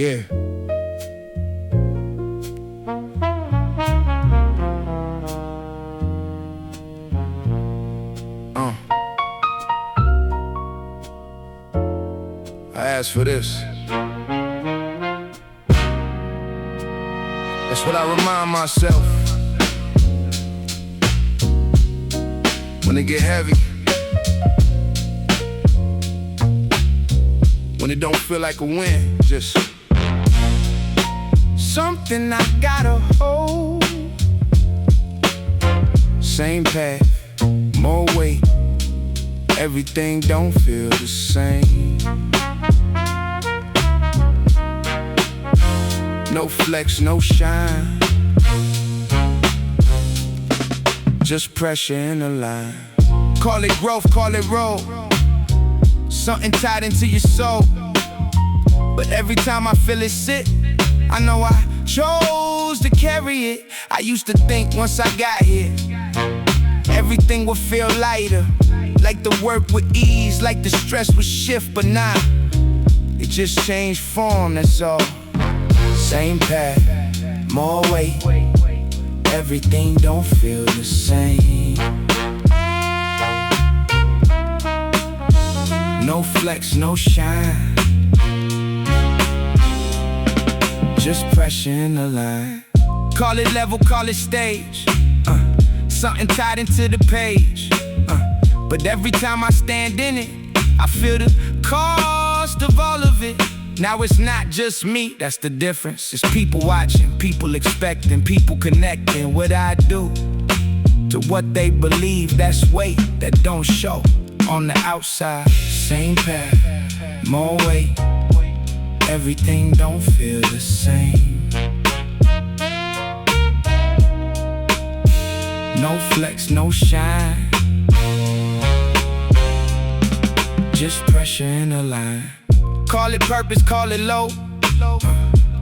Yeah. I asked for this. That's what I remind myself when it get heavy, when it don't feel like a win, just something I gotta hold. Same path, more weight, everything don't feel the same. No flex, no shine, just pressure in the line. Call it growth, call it roll, something tied into your soul. But every time I feel it sit, I know I chose to carry it. I used to think once I got here, everything would feel lighter, like the work would ease, like the stress would shift. But nah, it just changed form, that's all. Same path, more weight, everything don't feel the same. No flex, no shine, just pressure in the line. Call it level, call it stage, something tied into the page. But every time I stand in it, I feel the cost of all of it. Now it's not just me, that's the difference. It's people watching, people expecting, people connecting. What I do to what they believe, that's weight that don't show on the outside. Same path, more weight, everything don't feel the same. No flex, no shine, just pressure in the line. Call it purpose, call it low,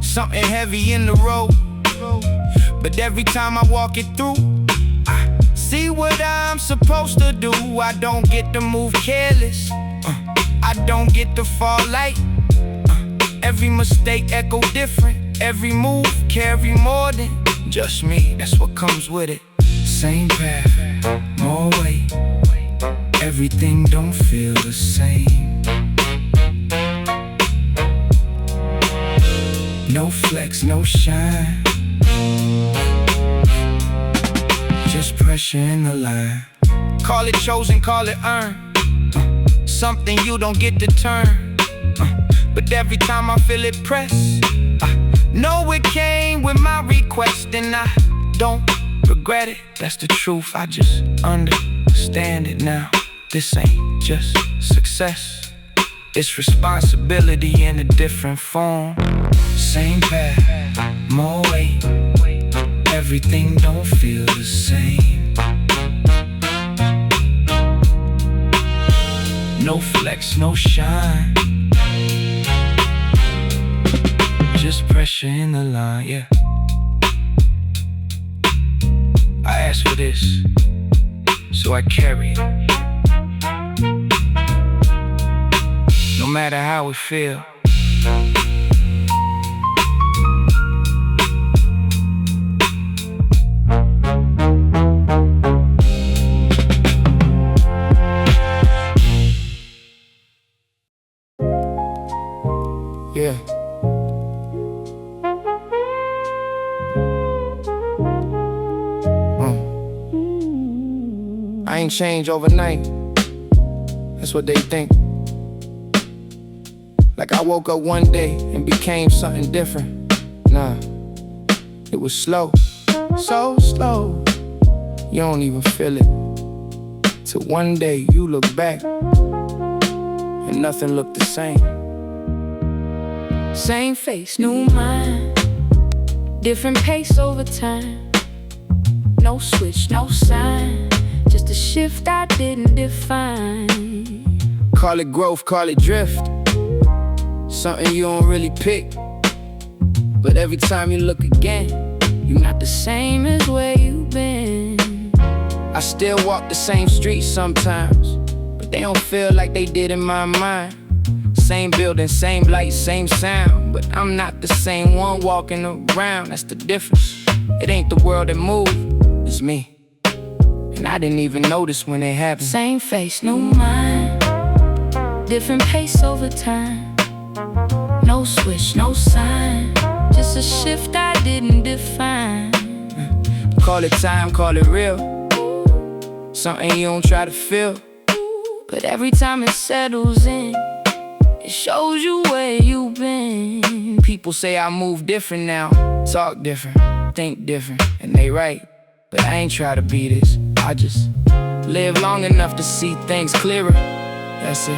something heavy in the road. But every time I walk it through, I see what I'm supposed to do. I don't get to move careless, I don't get to fall light. Every mistake echo different, every move carry more than just me. That's what comes with it. Same path, more weight, everything don't feel the same. No flex, no shine, just pressure in the line. Call it chosen, call it earned, something you don't get to turn. But every time I feel it press, I know it came with my request. And I don't regret it, that's the truth, I just understand it now. This ain't just success, it's responsibility in a different form. Same path, more weight, everything don't feel the same. No flex, no shine, just pressure in the line, yeah. I asked for this, so I carry it. No matter how it feel. Yeah. I ain't changed overnight, that's what they think. Like I woke up one day and became something different. Nah, it was slow, so slow, you don't even feel it. Till one day you look back and nothing looked the same. Same face, new mind, different pace over time. No switch, no sign, just a shift I didn't define. Call it growth, call it drift, something you don't really pick. But every time you look again, you're not the same as where you've been. I still walk the same streets sometimes, but they don't feel like they did in my mind. same building, same light, same sound, but I'm not the same one walking around. That's the difference. It ain't the world that moved, it's me. And I didn't even notice when it happened. Same face, new mind, different pace over time. No switch, no sign, just a shift I didn't define. Call it time, call it real, something you don't try to feel. But every time it settles in, it shows you where you've been. People say I move different now, talk different, think different, and they right. But I ain't try to be this, I just live long enough to see things clearer. That's it.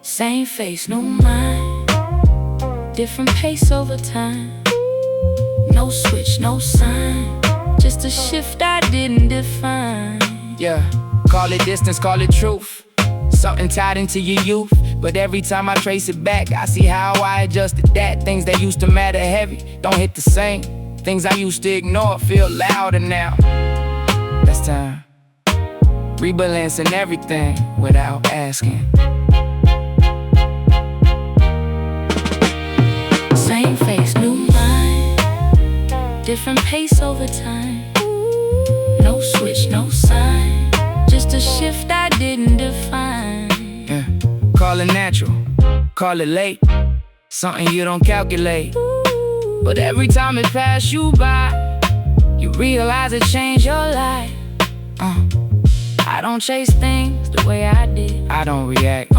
Same face, no mind, different pace over time. No switch, no sign, just a shift I didn't define. Yeah, call it distance, call it truth, something tied into your youth. But every time I trace it back, I see how I adjusted that. Things that used to matter heavy don't hit the same. Things I used to ignore feel louder now. That's time, rebalancing everything without asking. Same face, new mind, different pace over time. No switch, no sign, just a shift I didn't define. Yeah. Call it natural, call it late, something you don't calculate. But every time it pass you by, you realize it changed your life. I don't chase things the way I did. I don't react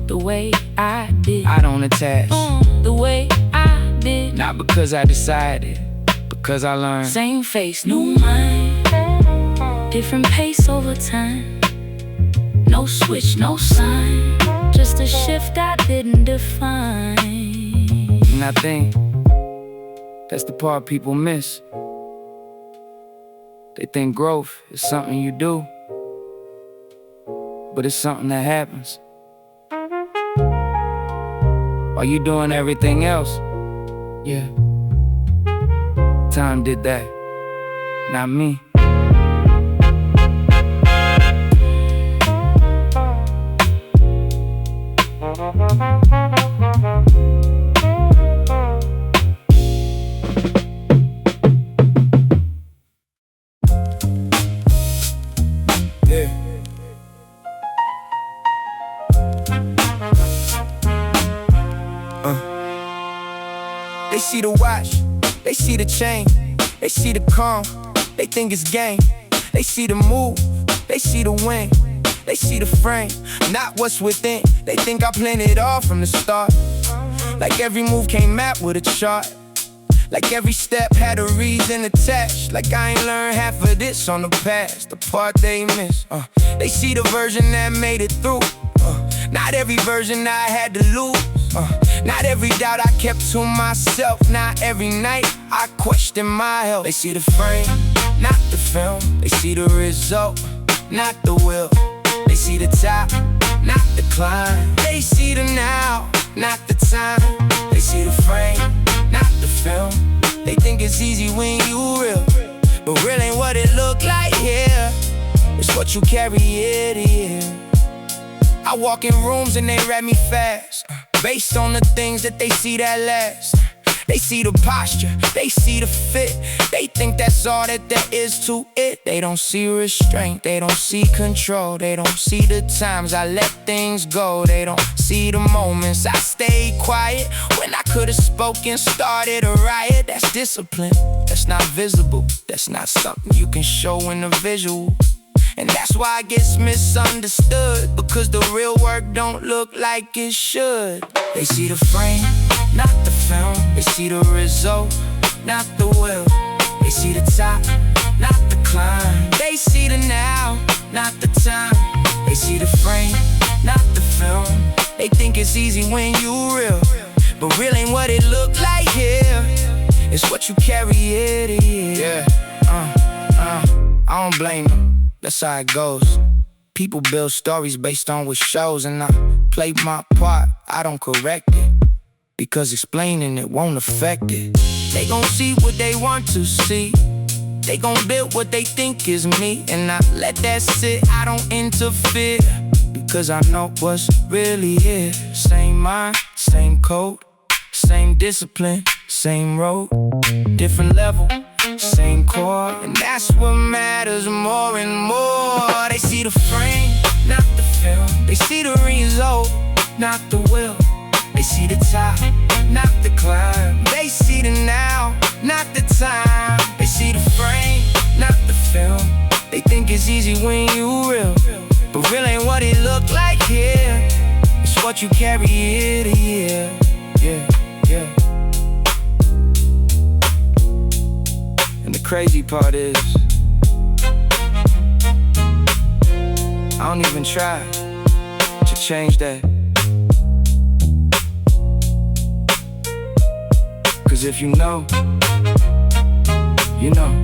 The way I did. I don't attach The way I did. Not because I decided, because I learned. Same face, new mind, different pace over time. No switch, no sign, just a shift I didn't define. And I think that's the part people miss. They think growth is something you do, but it's something that happens while you doing everything else. Yeah, time did that, not me. They see the watch, they see the chain, they see the calm, they think it's game. They see the move, they see the win, they see the frame, not what's within. They think I planned it all from the start, like every move came mapped with a chart, like every step had a reason attached. Like I ain't learned half of this on the past, the part they miss. They see the version that made it through, not every version I had to lose. Not every doubt I kept to myself. Not every night I question my health. They see the frame, not the film. They see the result, not the will. They see the top, not the climb. They see the now, not the time. They see the frame, not the film. They think it's easy when you real, but real ain't what it look like here. It's what you carry here to here. I walk in rooms and they read me fast, based on the things that they see that last. They see the posture, they see the fit. They think that's all that there is to it. They don't see restraint, they don't see control. They don't see the times I let things go. They don't see the moments I stayed quiet when I could've spoken, started a riot. That's discipline, that's not visible. That's not something you can show in a visual. And that's why it gets misunderstood, because the real work don't look like it should. They see the frame, not the film. They see the result, not the will. They see the top, not the climb. They see the now, not the time. They see the frame, not the film. They think it's easy when you real, but real ain't what it look like here. It's what you carry here to here. I don't blame them. That's how it goes. People build stories based on what shows, and I play my part, I don't correct it, because explaining it won't affect it. They gon' see what they want to see. They gon' build what they think is me, and I let that sit, I don't interfere, cause I know what's really here. Same mind, same code, same discipline, same road, different level, same core. And that's what matters more and more. They see the frame, not the film. They see the result, not the will. They see the top, not the climb. They see the now, not the time. They see the frame, not the film. They think it's easy when you real, but real ain't what it look like here. It's what you carry year to year. Yeah, yeah. And the crazy part is, I don't even try to change that. Cause if you know, you know.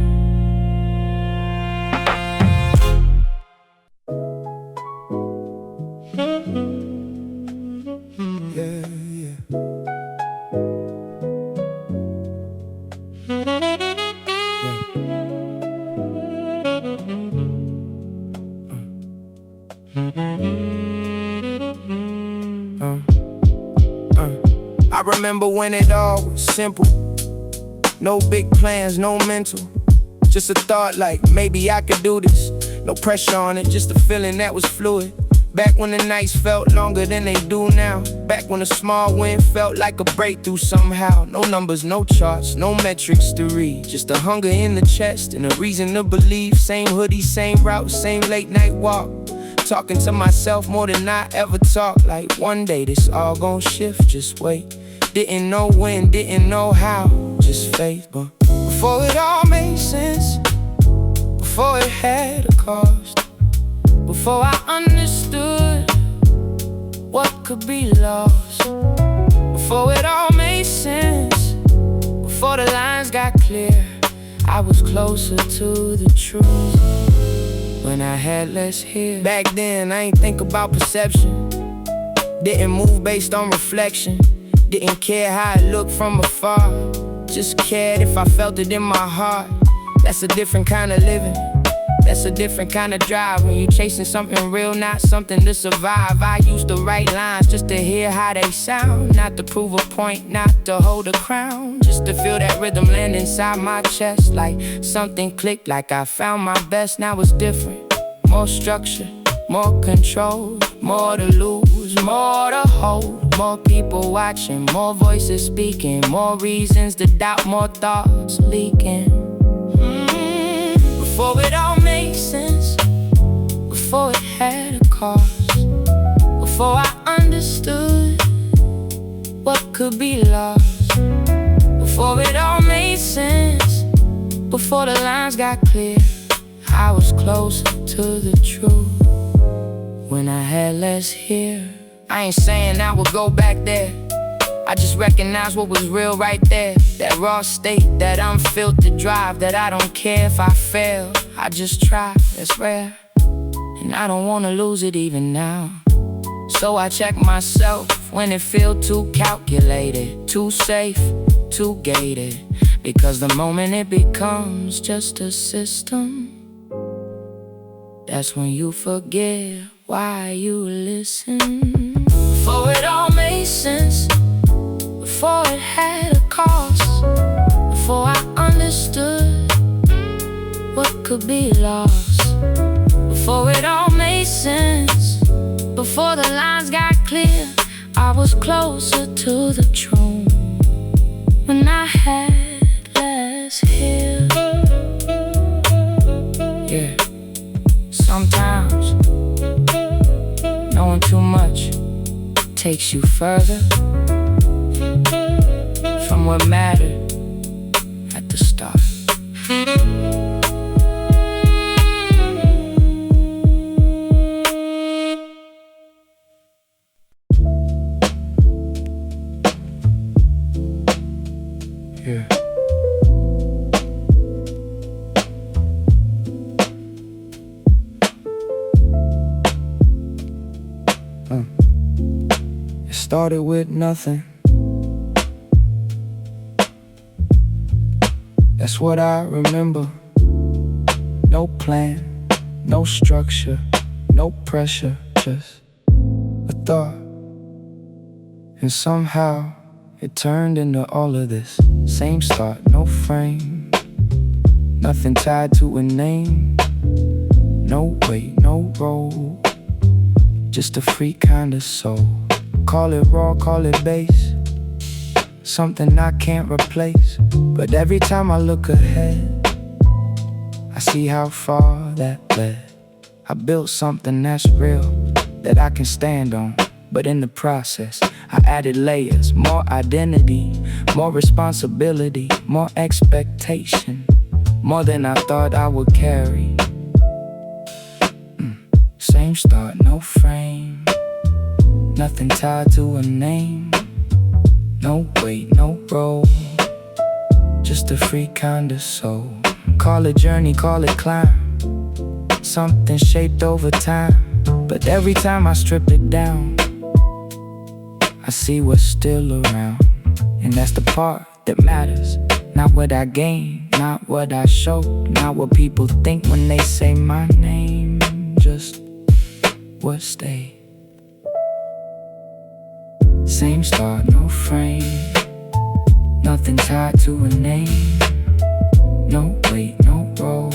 Yeah, yeah. I remember when it all was simple. No big plans, no mental. Just a thought like, maybe I could do this. No pressure on it, just a feeling that was fluid. Back when the nights felt longer than they do now. Back when a small win felt like a breakthrough somehow. No numbers, no charts, no metrics to read. Just a hunger in the chest and a reason to believe. Same hoodie, same route, same late night walk. Talking to myself more than I ever talk. Like one day this all gon' shift, just wait. Didn't know when, didn't know how, just faith. But before it all made sense, before it had a cost, before I understood what could be lost, before it all made sense, before the lines got clear, I was closer to the truth when I had less here. Back then I ain't think about perception, didn't move based on reflection. Didn't care how it looked from afar, just cared if I felt it in my heart. That's a different kind of living, that's a different kind of drive. When you chasing something real, not something to survive. I used to write lines just to hear how they sound, not to prove a point, not to hold a crown. Just to feel that rhythm land inside my chest. Like something clicked, like I found my best. Now it's different, more structure, more control, more to lose, more to hold. More people watching, more voices speaking, more reasons to doubt, more thoughts leaking. Before it all made sense, before it had a cost, before I understood what could be lost, before it all made sense, before the lines got clear, I was closer to the truth when I had less here. I ain't saying I would go back there, I just recognize what was real right there. That raw state, that unfiltered drive, that I don't care if I fail, I just try, that's rare. And I don't wanna lose it even now. So I check myself when it feel too calculated, too safe, too gated. Because the moment it becomes just a system, that's when you forget why you listen. Before it all made sense, before it had a cost, before I understood what could be lost, before it all made sense, before the lines got clear, I was closer to the truth when I had less here. Yeah, sometimes knowing too much takes you further from what mattered at the start. Yeah. It started with nothing. That's what I remember. No plan, no structure, no pressure, just thought, and somehow it turned into all of this. Same start, no frame, nothing tied to a name. No weight, no role, just a free kind of soul. Call it raw, call it bass, something I can't replace. But every time I look ahead, I see how far that led. I built something that's real, that I can stand on. But in the process, I added layers, more identity, more responsibility, more expectation, more than I thought I would carry. Same start, no frame, nothing tied to a name. No weight, no role, just a free kind of soul. Call it journey, call it climb, something shaped over time. But every time I strip it down, I see what's still around. And that's the part that matters. Not what I gain, not what I show, not what people think when they say my name. Just what stay. Same start, no frame, nothing tied to a name. No weight, no role,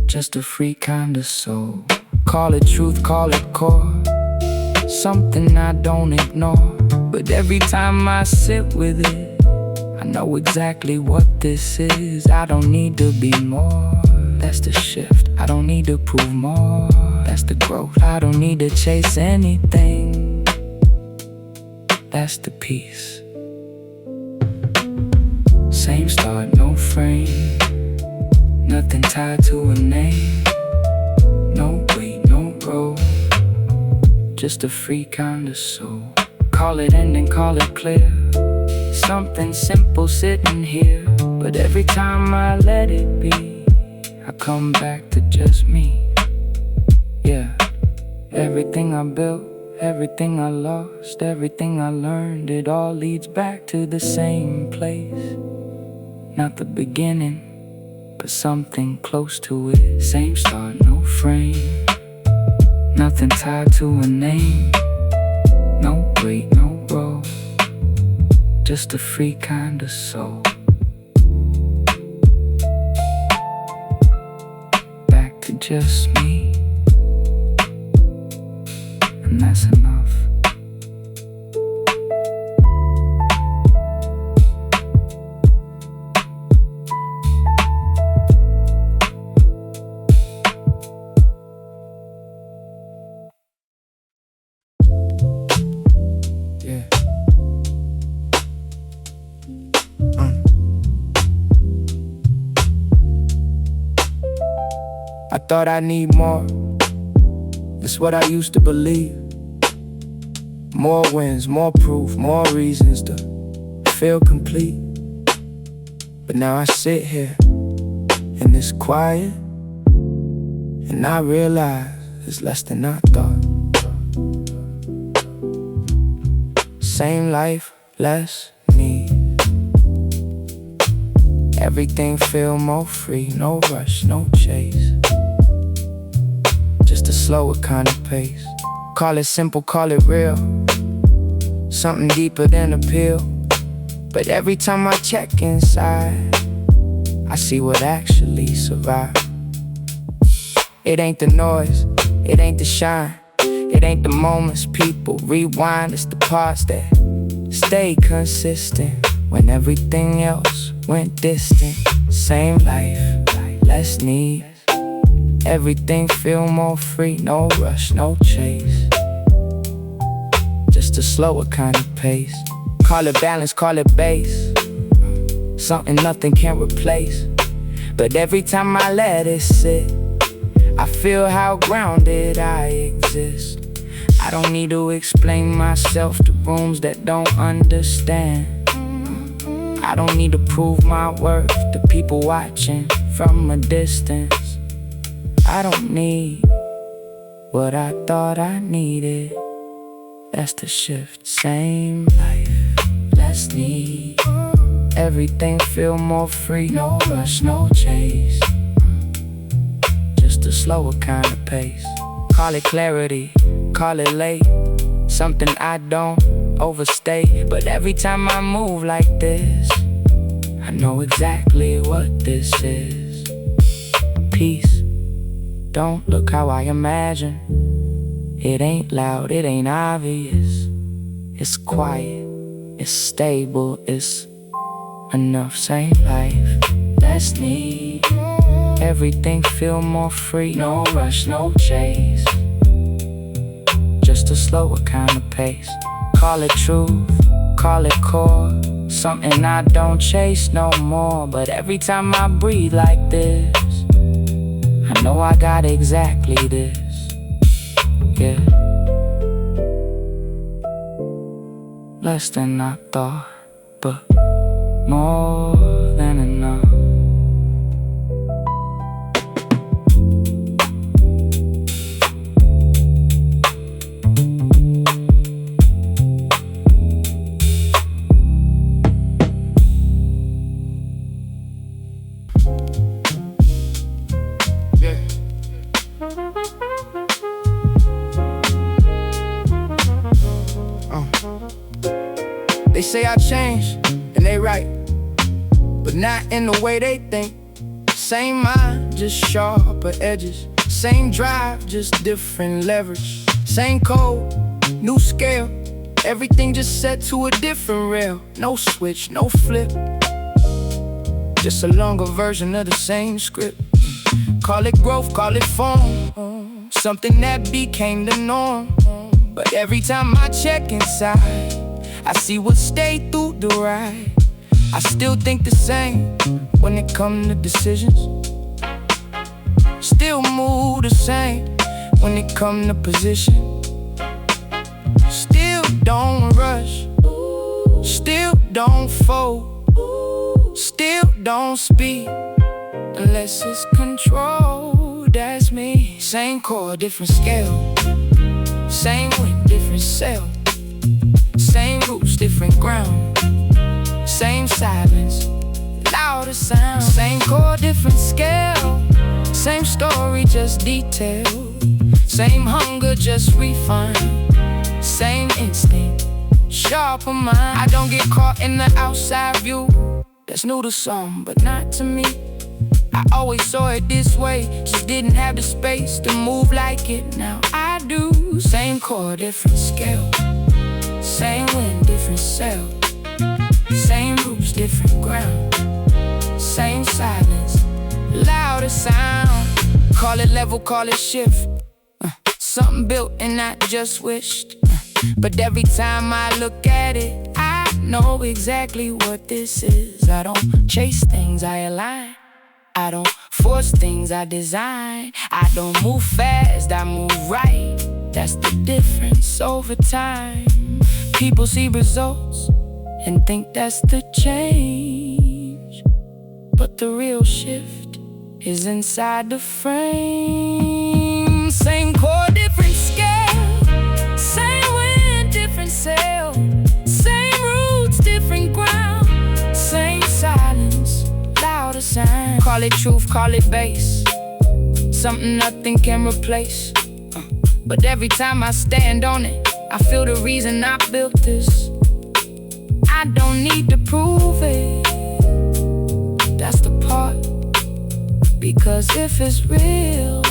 just a free kind of soul. Call it truth, call it core, something I don't ignore. But every time I sit with it, I know exactly what this is. I don't need to be more, that's the shift. I don't need to prove more, that's the growth. I don't need to chase anything, that's the peace. Same start, no frame, nothing tied to a name. No weight, no role, just a free kind of soul. Call it ending, call it clear, something simple sitting here. But every time I let it be, I come back to just me. Yeah, everything I built, everything I lost, everything I learned, it all leads back to the same place. Not the beginning, but something close to it. Same start, no frame, nothing tied to a name. No weight, no role, just a free kind of soul. Back to just me, and that's enough. I thought I need more, it's what I used to believe. More wins, more proof, more reasons to feel complete. But now I sit here in this quiet, and I realize it's less than I thought. Same life, less need. Everything feel more free, no rush, no chase, just a slower kind of pace. Call it simple, call it real, something deeper than a pill. But every time I check inside, I see what actually survived. It ain't the noise, it ain't the shine, it ain't the moments people rewind. It's the parts that stay consistent when everything else went distant. Same life, less need. Everything feel more free, no rush, no chase, just a slower kind of pace. Call it balance, call it base, something nothing can replace. But every time I let it sit, I feel how grounded I exist. I don't need to explain myself to rooms that don't understand. I don't need to prove my worth to people watching from a distance. I don't need what I thought I needed, that's the shift. Same life, less need. Everything feel more free, no rush, no chase, just a slower kind of pace. Call it clarity, call it late, something I don't overstay. But every time I move like this, I know exactly what this is. Peace, don't look how I imagine. It ain't loud, it ain't obvious. It's quiet, it's stable, it's enough. Same life, destiny. Everything feel more free. No rush, no chase, just a slower kind of pace. Call it truth, call it core, something I don't chase no more. But every time I breathe like this, I know I got exactly this. Yeah, less than I thought, but more than enough. They say I changed, and they right, but not in the way they think. Same mind, just sharper edges. Same drive, just different leverage. Same code, new scale. Everything just set to a different rail. No switch, no flip, just a longer version of the same script. Call it growth, call it form, something that became the norm. But every time I check inside, I see what stayed through the ride. I still think the same when it comes to decisions. Still move the same when it comes to position. Still don't rush, still don't fold, still don't speak unless it's controlled. That's me. Same chord, different scale. Same wind, different sail. Same roots, different ground. Same silence, louder sound. Same chord, different scale. Same story, just detailed. Same hunger, just refined. Same instinct, sharper mind. I don't get caught in the outside view. That's new to some, but not to me. I always saw it this way, just didn't have the space to move like it. Now I do. Same chord, different scale. Same wind, different sail. Same roots, different ground. Same silence, louder sound. Call it level, call it shift. Something built and not just wished. But every time I look at it, I know exactly what this is. I don't chase things, I align. I don't force things, I design. I don't move fast, I move right. That's the difference over time. People see results and think that's the change, but the real shift is inside the frame. Same chord, different scale. Same wind, different sail. Same roots, different ground. Same silence, louder sound. Call it truth, call it bass, something nothing can replace. But every time I stand on it, I feel the reason I built this. I don't need to prove it, that's the part. Because if it's real,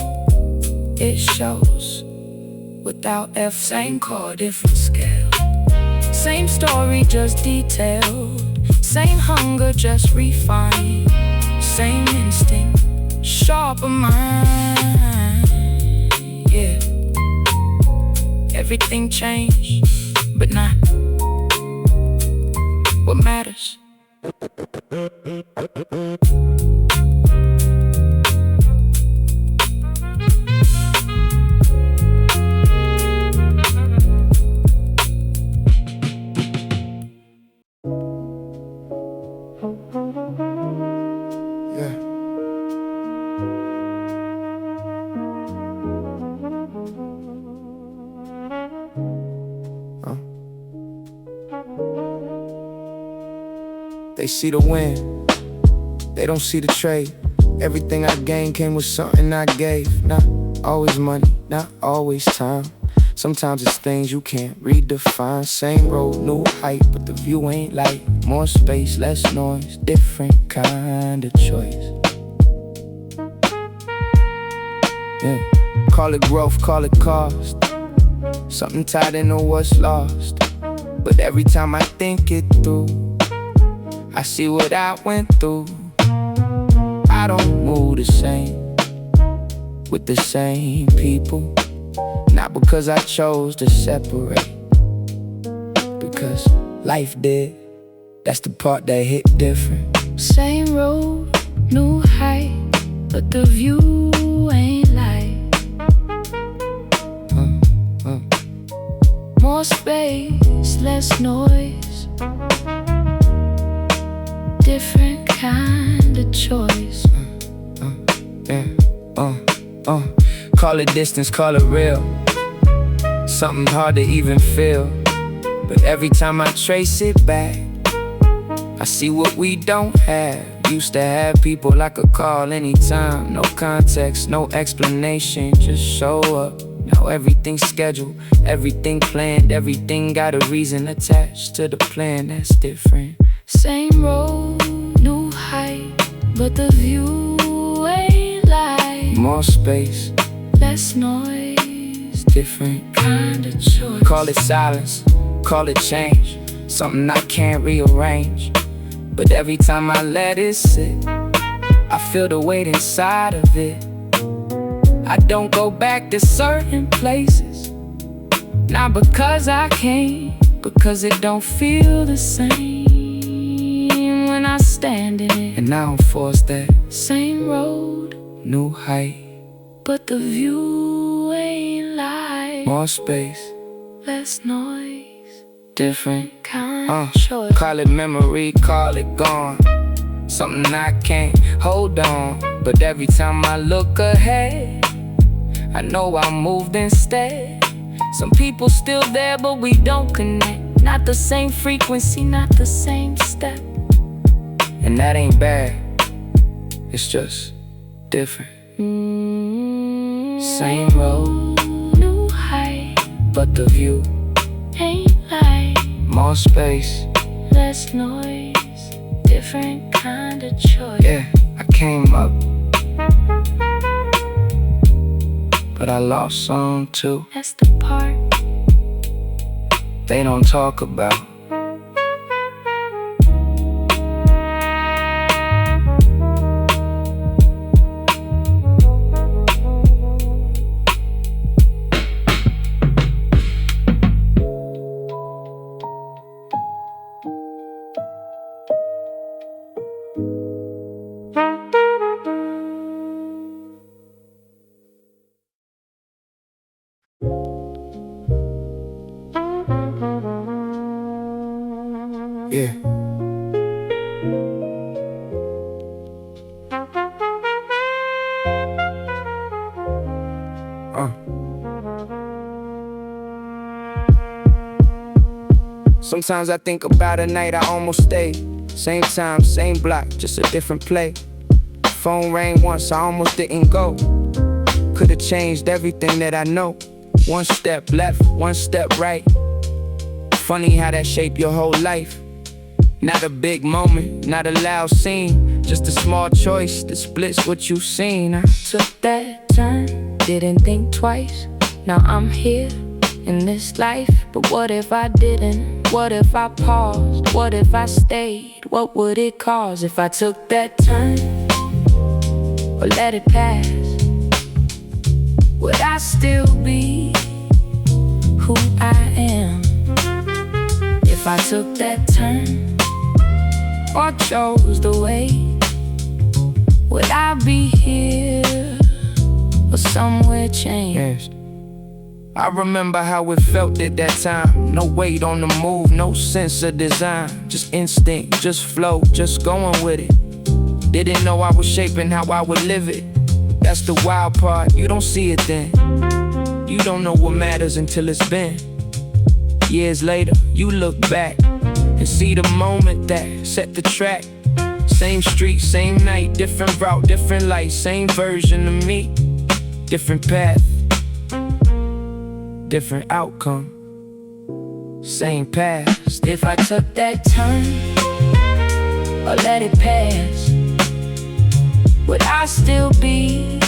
it shows. Without F, same chord, different scale. Same story, just detailed. Same hunger, just refined. Same instinct, sharper mind. Yeah, everything changed, but not what matters. Yeah. They see the win, they don't see the trade. Everything I gained came with something I gave. Not always money, not always time. Sometimes it's things you can't redefine. Same road, new height, but the view ain't light. More space, less noise, different kind of choice. Yeah. Call it growth, call it cost. Something tied into what's lost. But every time I think it through, I see what I went through. I don't move the same with the same people. Not because I chose to separate, because life did. That's the part that hit different. Same road, new height, but the view ain't light. More space, less noise, different kind of choice. Call it distance, call it real. Something hard to even feel. But every time I trace it back, I see what we don't have. Used to have people I could call anytime. No context, no explanation, just show up. Now everything's scheduled, everything planned, everything got a reason attached to the plan that's different. Same road, new height, but the view ain't light. More space, less noise, different kind of choice. Call it silence, call it change, something I can't rearrange. But every time I let it sit, I feel the weight inside of it. I don't go back to certain places, not because I can't, because it don't feel the same when I stand in it. And I don't force that. Same road, new height, but the view ain't light. More space, less noise, different kind of choice. Call it memory, call it gone, something I can't hold on. But every time I look ahead, I know I moved instead. Some people still there, but we don't connect. Not the same frequency, not the same step. And that ain't bad, it's just different. Same road, new height, but the view ain't light. More space, less noise, different kind of choice. Yeah, I came up, but I lost some too. That's the part they don't talk about. Yeah. Sometimes I think about a night I almost stayed. Same time, same block, just a different play. Phone rang once, I almost didn't go. Could've changed everything that I know. One step left, one step right. Funny how that shaped your whole life. Not a big moment, not a loud scene, just a small choice that splits what you've seen. I took that time, didn't think twice. Now I'm here in this life. But what if I didn't? What if I paused? What if I stayed? What would it cause if I took that time or let it pass? Would I still be who I am if I took that time or chose the way? Would I be here or somewhere changed? Yes. I remember how it felt at that time. No weight on the move, no sense of design. Just instinct, just flow, just going with it. Didn't know I was shaping how I would live it. That's the wild part, you don't see it then. You don't know what matters until it's been. Years later, you look back and see the moment that set the track. Same street, same night, different route, different light. Same version of me, different path. different outcome, same past. If I took that turn or let it pass, would I still be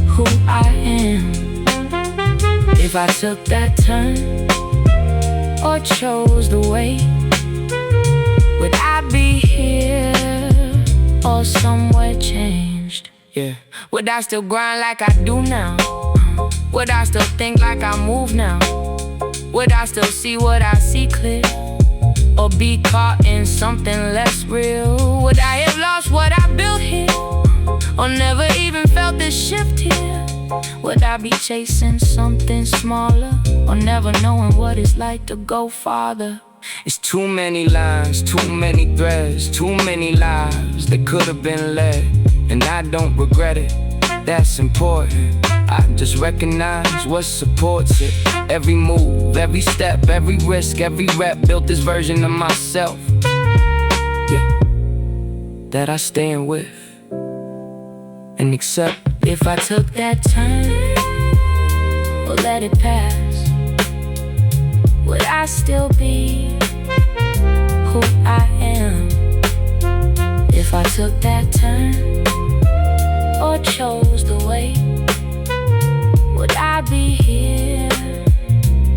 who I am? If I took that turn or chose the way, would I be here or somewhere changed? Yeah. Would I still grind like I do now? Would I still think like I move now? Would I still see what I see clear? Or be caught in something less real? Would I have lost what I built here? Or never even felt this shift here? Would I be chasing something smaller? Or never knowing what it's like to go farther? It's too many lines, too many threads, too many lives that could have been led, and I don't regret it. That's important. I just recognize what supports it. Every move, every step, every risk, every rep built this version of myself, yeah, that I stand with and accept. If I took that turn or let it pass, would I still be who I am? If I took that turn or chose the way, would I be here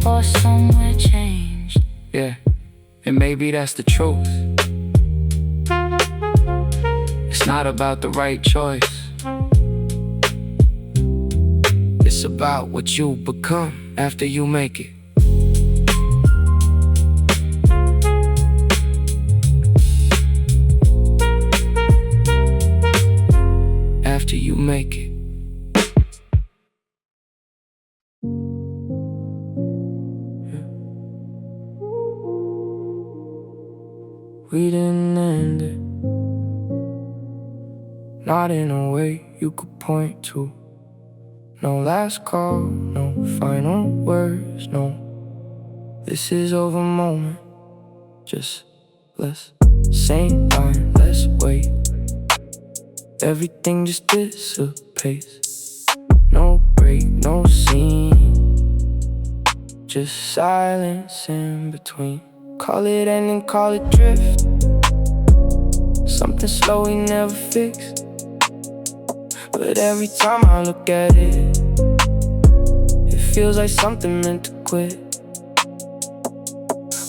or somewhere changed? Yeah, and maybe that's the truth. It's not about the right choice, it's about what you become after you make it. After you make it. We didn't end it, not in a way you could point to. No last call, no final words, no this is over moment. Just let's same line, let's wait. Everything just dissipates. No break, no scene, just silence in between. Call it ending, call it drift. Something slow we never fixed, but every time I look at it, it feels like something meant to quit.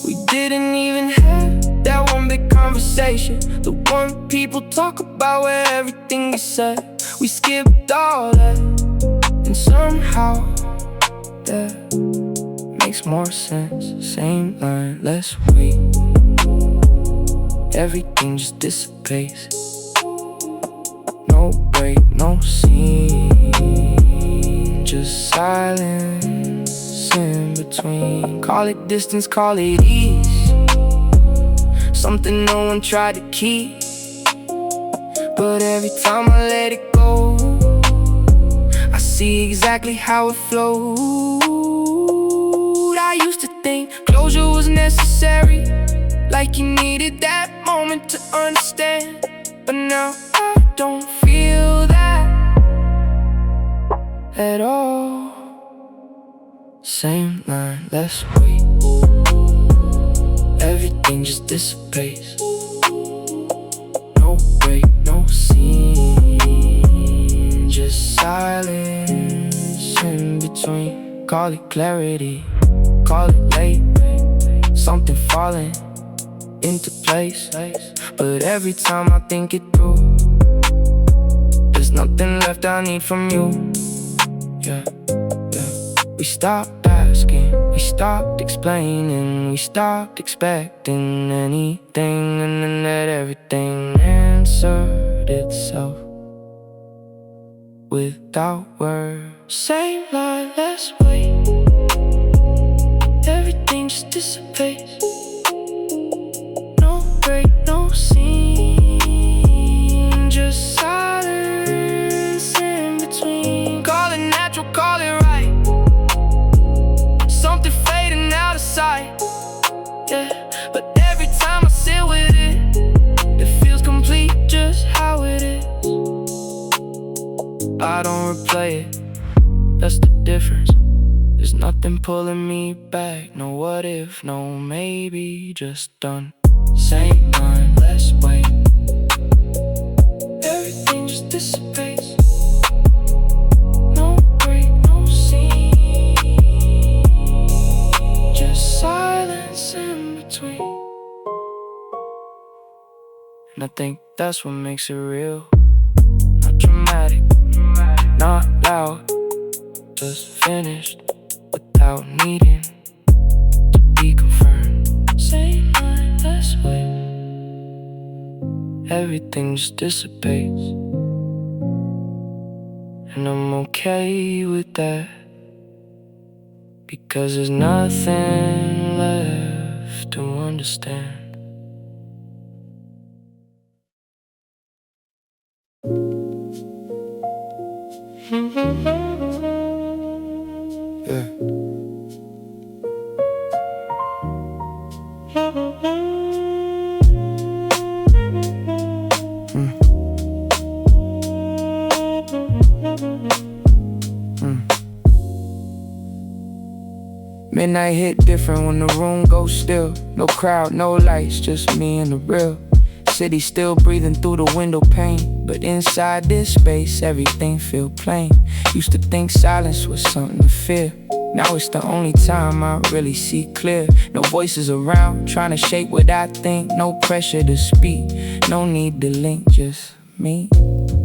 We didn't even have that one big conversation, the one people talk about where everything is said. We skipped all that, and somehow that makes more sense. Same line, let's wait. Everything just dissipates. No break, no scene, just silence in between. Call it distance, call it ease, something no one tried to keep, but every time I let it go, I see exactly how it flowed. I used to think closure was necessary, like you needed that moment to understand, but now I don't feel that at all. Same line, let's wait. Everything just dissipates. No break, no scene, just silence in between. Call it clarity, call it late, something falling into place. But every time I think it through, there's nothing left I need from you. Yeah, yeah. We stopped asking, we stopped explaining, we stopped expecting anything, and then let everything answered itself without words. Same line, let's wait. Everything just dissipates. No break, no scene, just silence in between. Call it natural, call it right, something fading out of sight. Yeah, but every time I sit with it, it feels complete just how it is. I don't replay it, that's the difference. There's nothing pulling me back. No what if, no maybe, just done. Same line, let's wait. Everything just dissipates. No break, no scene, just silence in between. And I think that's what makes it real. Not dramatic, not loud, just finished without needing to be confirmed. Same line, let's wait. Everything just dissipates, and I'm okay with that, because there's nothing left to understand. Yeah. Midnight hit different when the room goes still. No crowd, no lights, just me and the real. City still breathing through the window pane, but inside this space everything feel plain. Used to think silence was something to fear. Now it's the only time I really see clear. No voices around trying to shape what I think. No pressure to speak, no need to link, just me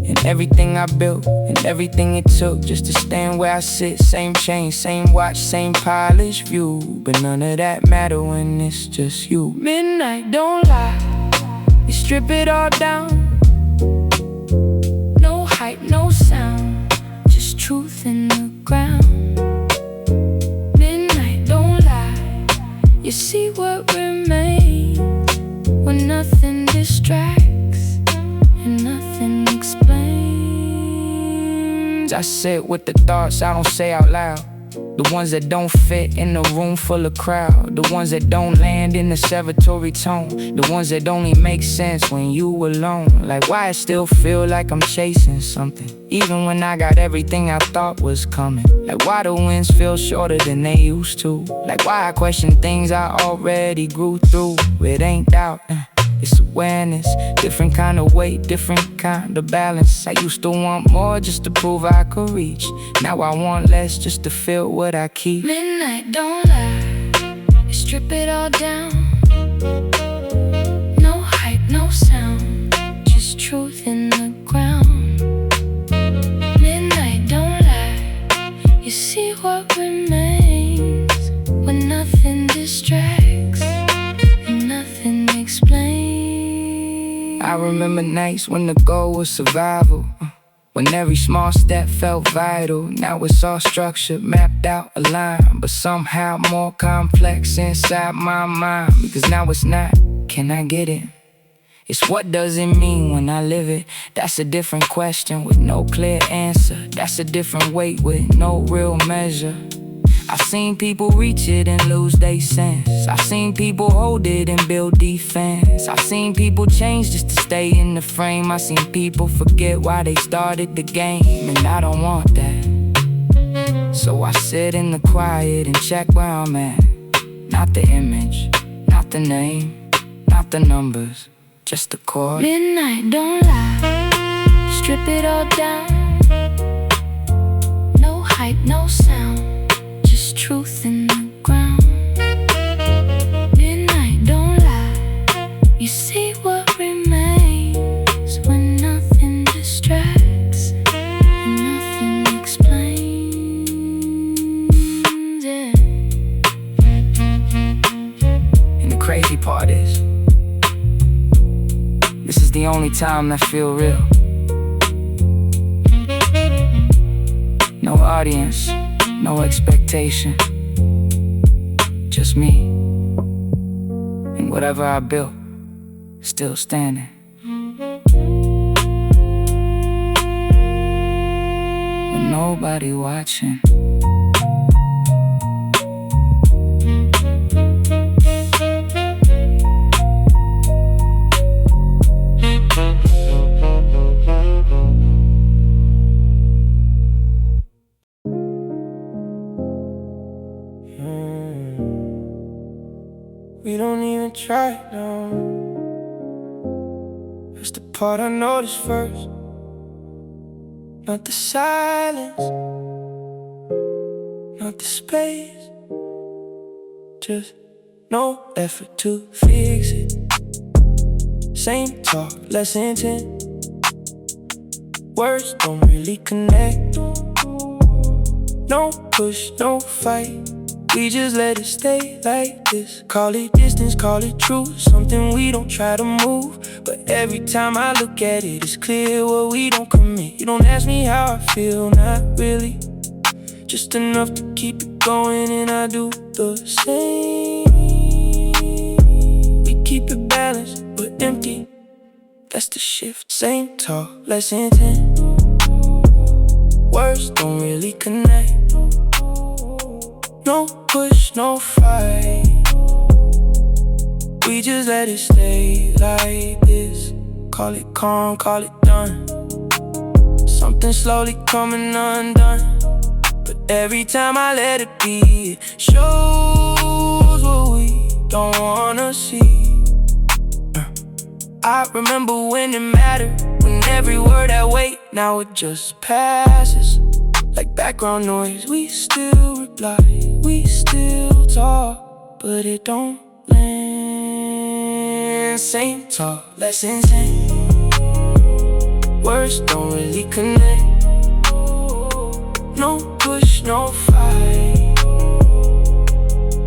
and everything I built and everything it took just to stand where I sit. Same chain, same watch, same polished view, but none of that matter when it's just you. Midnight don't lie, you strip it all down. No hype, no sound, just truth in the ground. Midnight don't lie, you see what remains when nothing distracts and nothing explains. I sit with the thoughts I don't say out loud, the ones that don't fit in a room full of crowd, the ones that don't land in the celebratory tone, the ones that only make sense when you alone. Like why I still feel like I'm chasing something, even when I got everything I thought was coming. Like why the winds feel shorter than they used to. Like why I question things I already grew through. It ain't doubt, it's awareness. Different kind of weight, different kind of balance. I used to want more just to prove I could reach. Now I want less just to feel what I keep. Midnight don't lie, you strip it all down. No hype, no sound, just truth in the ground. Midnight don't lie, you see what remains when nothing distracts and nothing explains. I remember nights when the goal was survival, when every small step felt vital. Now it's all structured, mapped out, aligned, but somehow more complex inside my mind. Because now it's not, can I get it? It's what does it mean when I live it? That's a different question with no clear answer. That's a different weight with no real measure. I've seen people reach it and lose their sense. I've seen people hold it and build defense. I've seen people change just to stay in the frame. I've seen people forget why they started the game, and I don't want that. So I sit in the quiet and check where I'm at. Not the image, not the name, not the numbers, just the chord. Midnight don't lie, strip it all down. No hype, no sound, truth in the ground. Midnight don't lie, you see what remains when nothing distracts and nothing explains, yeah. And the crazy part is, this is the only time that feel real. No audience, no expectation, just me and whatever I built, still standing. With nobody watching. we don't even try now. It's the part I noticed first, not the silence, not the space, just no effort to fix it. Same talk, less intent. Words don't really connect. No push, no fight. We just let it stay like this. Call it distance, call it truth. Something we don't try to move, but every time I look at it, it's clear what we don't commit. You don't ask me how I feel, not really. Just enough to keep it going, and I do the same. We keep it balanced, but empty. That's the shift. Same talk, less intent. Words don't really connect. No push, no fight. We just let it stay like this. Call it calm, call it done. Something slowly coming undone, but every time I let it be, it shows what we don't wanna see. I remember when it mattered, when every word had weight. Now it just passes like background noise. We still reply, we still talk, but it don't land. Same talk, less insane. Words don't really connect. No push, no fight.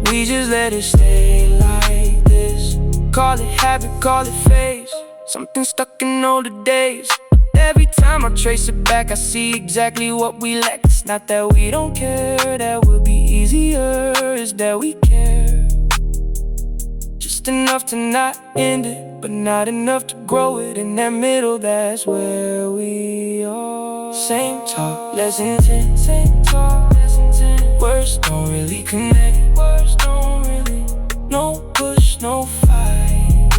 We just let it stay like this. Call it habit, call it phase. Something stuck in older days. Every time I trace it back, I see exactly what we lack. It's not that we don't care, that would be easier. It's that we care just enough to not end it, but not enough to grow it. In that middle, that's where we are. Same talk, less intent. Same talk, less intent. Words don't really connect. Words don't really. No push, no fight.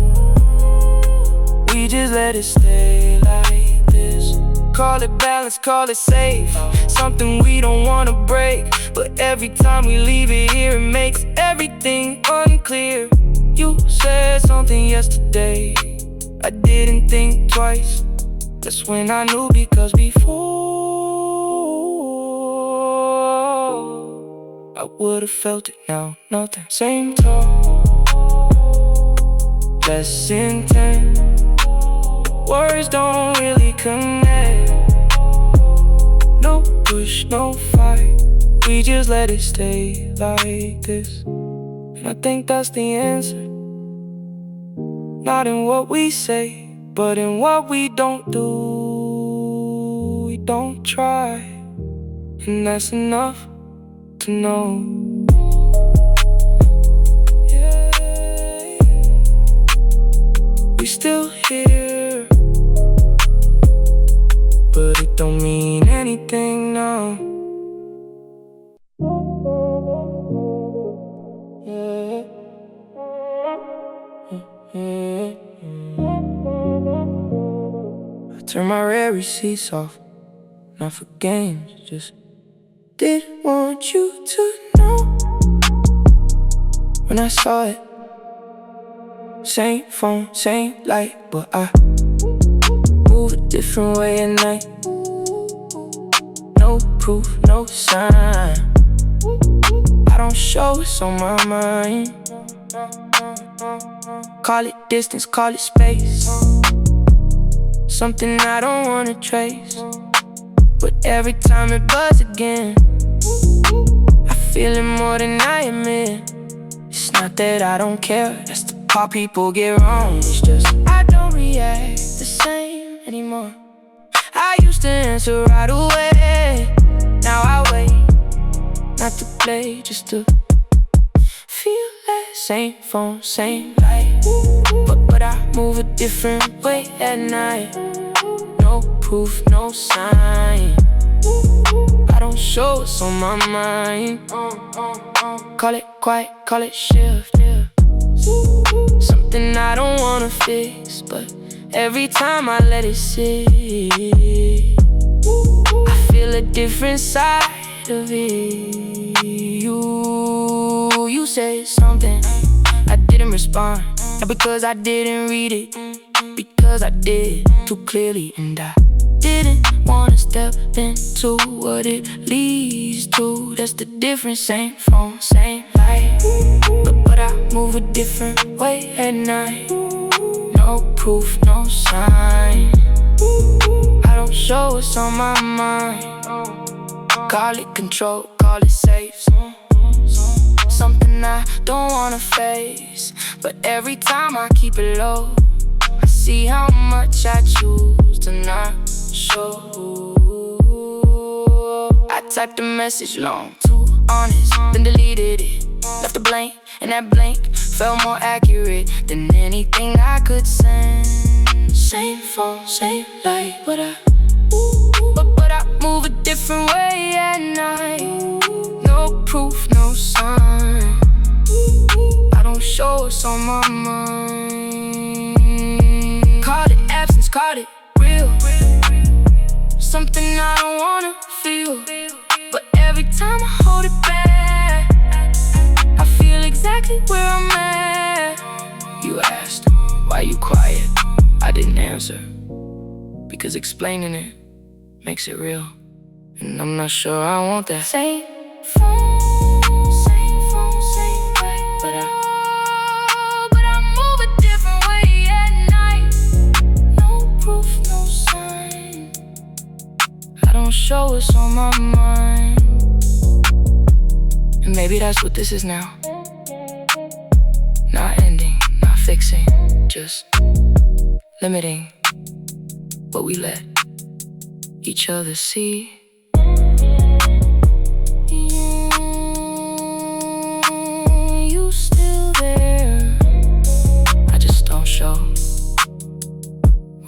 We just let it stay like this. Call it balance, call it safe. Something we don't wanna break, but every time we leave it here, it makes everything unclear. You said something yesterday, I didn't think twice. That's when I knew, because before I would've felt it. Now nothing. Same talk, less intent. Words don't really connect. No push, no fight. We just let it stay like this. And I think that's the answer. Not in what we say, but in what we don't do. We don't try, and that's enough to know. Yeah. We still here, but it don't mean anything now. I turn my rare receipts off, not for games, just didn't want you to know. When I saw it, same phone, same light, but I move a different way at night. No proof, no sign. I don't show what's on my mind. Call it distance, call it space. Something I don't wanna trace, but every time it buzz again, I feel it more than I admit. It's not that I don't care, that's the part people get wrong. It's just I don't react the same anymore. I used to answer right away. Now I wait, not to play, just to feel that same phone, same light. But I move a different way at night. No proof, no sign. I don't show what's on my mind. Call it quiet, call it shift. Something I don't wanna fix, but every time I let it sit, I feel a different side of it. You said something I didn't respond. Not because I didn't read it, because I did too clearly. And I didn't wanna step into what it leads to. That's the difference, same phone, same light, but I move a different way at night. No proof, no sign. I don't show what's on my mind. Call it control, call it safe. Something I don't wanna face, but every time I keep it low, I see how much I choose to not show. I typed a message long, too honest, then deleted it. Left a blank, and that blank felt more accurate than anything I could send. Same phone, same light, but I move a different way at night. No proof, no sign. I don't show what's on my mind. Call it absence, call it real. Something I don't wanna feel, but every time I hold it back, I feel exactly where I'm at. You asked, why you quiet? I didn't answer, because explaining it makes it real. And I'm not sure I want that. Same phone, same way, but I move a different way at night. No proof, no sign. I don't show what's on my mind. And maybe that's what this is now. Not ending, not fixing, just limiting what we let each other see. You still there, I just don't show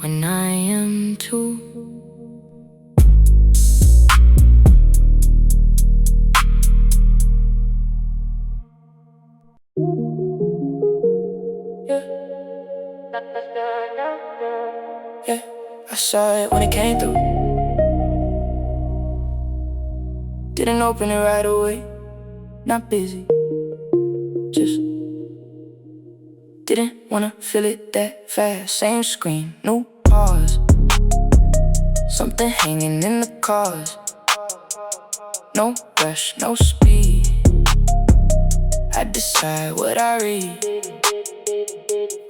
when I am too. Yeah, I saw it when it came through. Didn't open it right away, not busy, just didn't wanna feel it that fast. Same screen, no pause. Something hanging in the cars. No rush, no speed. I decide what I read.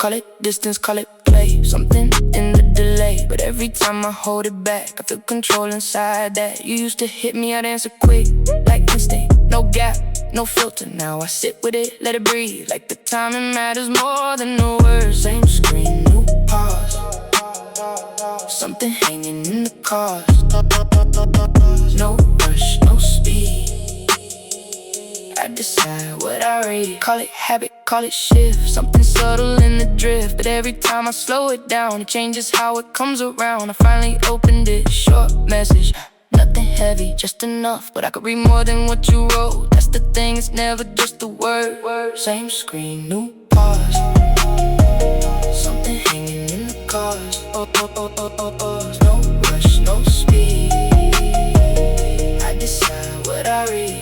Call it distance, call it play. Something in the delay, but every time I hold it back, I feel control inside that. You used to hit me, I'd answer quick, like instinct. No gap, no filter. Now I sit with it, let it breathe. Like the timing matters more than the words. Same screen, new pause. Something hanging in the cars. No rush, no speed. I decide what I read. Call it habit, call it shift. Something subtle in the drift, but every time I slow it down, it changes how it comes around. I finally opened it, short message, nothing heavy, just enough, but I could read more than what you wrote. That's the thing, it's never just a word. Same screen, new pause. Something hanging in the cars. No rush, no speed. I decide what I read.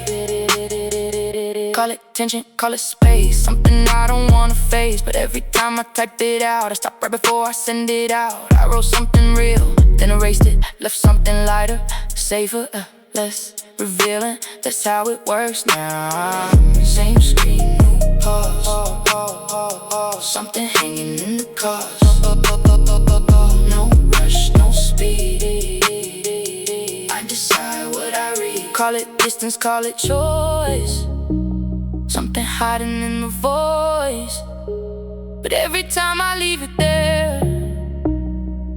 Call it tension, call it space. Something I don't wanna face, but every time I type it out, I stop right before I send it out. I wrote something real, then erased it, left something lighter, safer, less revealing. That's how it works now. Same screen, new pause. Something hanging in the cars. No rush, no speed. I decide what I read. Call it distance, call it choice. Something hiding in the voice, but every time I leave it there,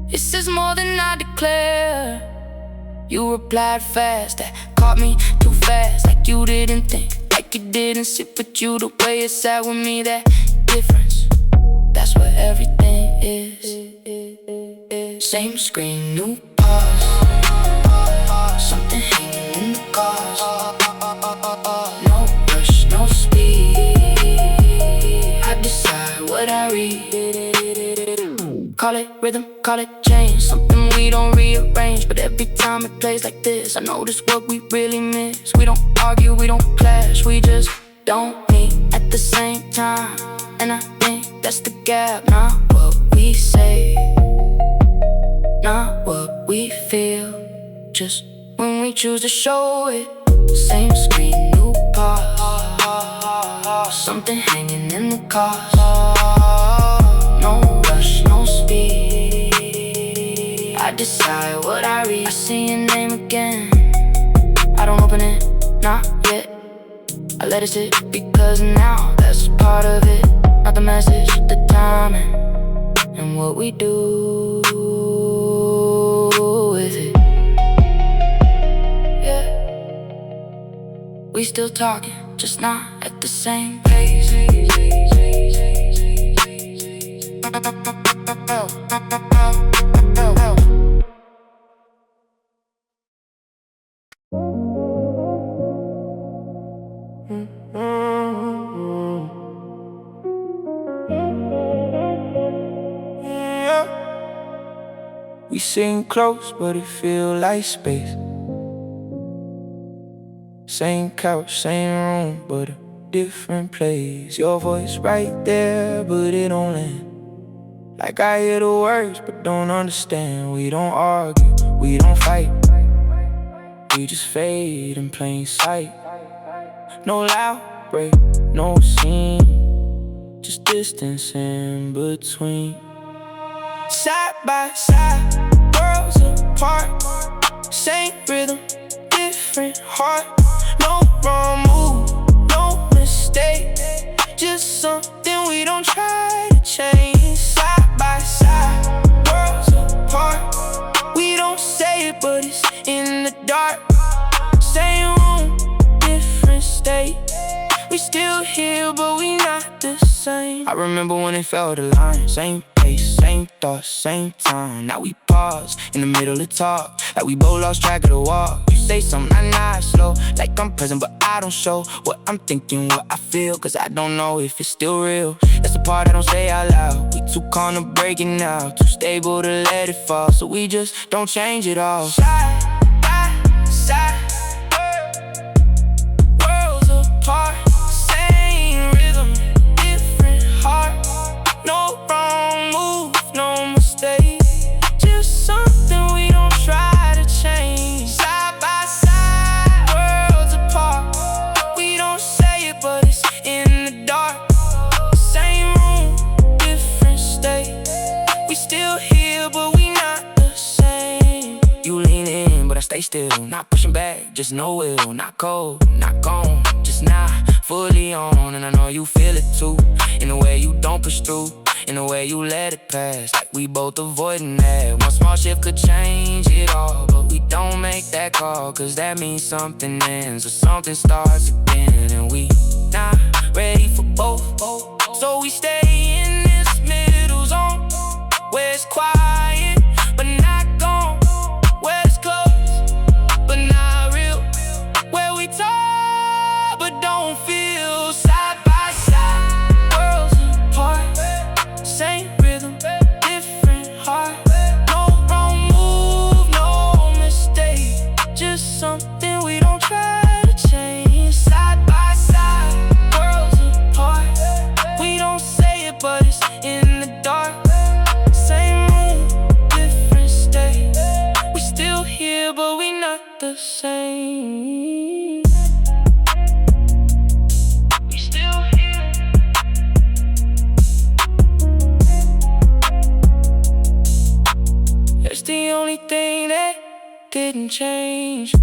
it says more than I declare. You replied fast, that caught me too fast. Like you didn't think, like you didn't sit with you. The way it sat with me, that difference, that's what everything is. Same screen, new pause. Something hanging in the cars. No rush, no speed. I decide what I read. Call it rhythm, call it change. Something we don't rearrange, but every time it plays like this, I notice what we really miss. We don't argue, we don't clash, we just don't meet at the same time. And I think that's the gap. Not what we say, not what we feel, just when we choose to show it. Same screen, new pause, something hanging in the cars. No rush, no speed. I decide what I read. I see your name again. I don't open it, not yet. I let it sit because now that's part of it. Not the message, the timing, and what we do with it. Yeah, we still talking, just not at the same pace. We sitting close, but it feel like space. Same couch, same room, but a different place. Your voice right there, but it don't land. Like I hear the words, but don't understand. We don't argue, we don't fight. We just fade in plain sight. No loud break, no scene, just distance in between. Side by side, worlds apart. Same rhythm, different heart. No wrong move, no mistake. Just something we don't try to change. Side by side, worlds apart. We don't say it, but it's in the dark. Same room, different state. We still here, but we not the same. I remember when it felt aligned. Same pace, same thoughts, same time. Now we pause in the middle of talk, like we both lost track of the walk. You say something, I nod slow, like I'm present, but I don't show what I'm thinking, what I feel, cause I don't know if it's still real. That's the part I don't say out loud. We too calm to break it now, too stable to let it fall, so we just don't change it all. Side by side, worlds apart. Same rhythm, different heart. No wrong move, no mistake. Just something we don't try to change. Side by side, worlds apart. We don't say it, but it's in the dark. Same room, different state. We still here, but we not the same. You lean in, but I stay still. Not pushing back, just no will. Not cold, not gone, just not fully on. And I know you feel it too, in the way you don't push through, in the way you let it pass, like we both avoiding that. One small shift could change it all, but we don't make that call, cause that means something ends or something starts again. And we not ready for both, so we stay in this middle zone, where it's quiet, but not gone, where it's close, but not real, where we talk, but don't feel. Side by side, worlds apart. Same rhythm, different heart. No wrong move, no mistake. Just something we don't try to change. Side by side, worlds apart. We don't say it, but it's in the dark. Same room, different state. We still here, but we not the same. We still here. That's the only thing that didn't change.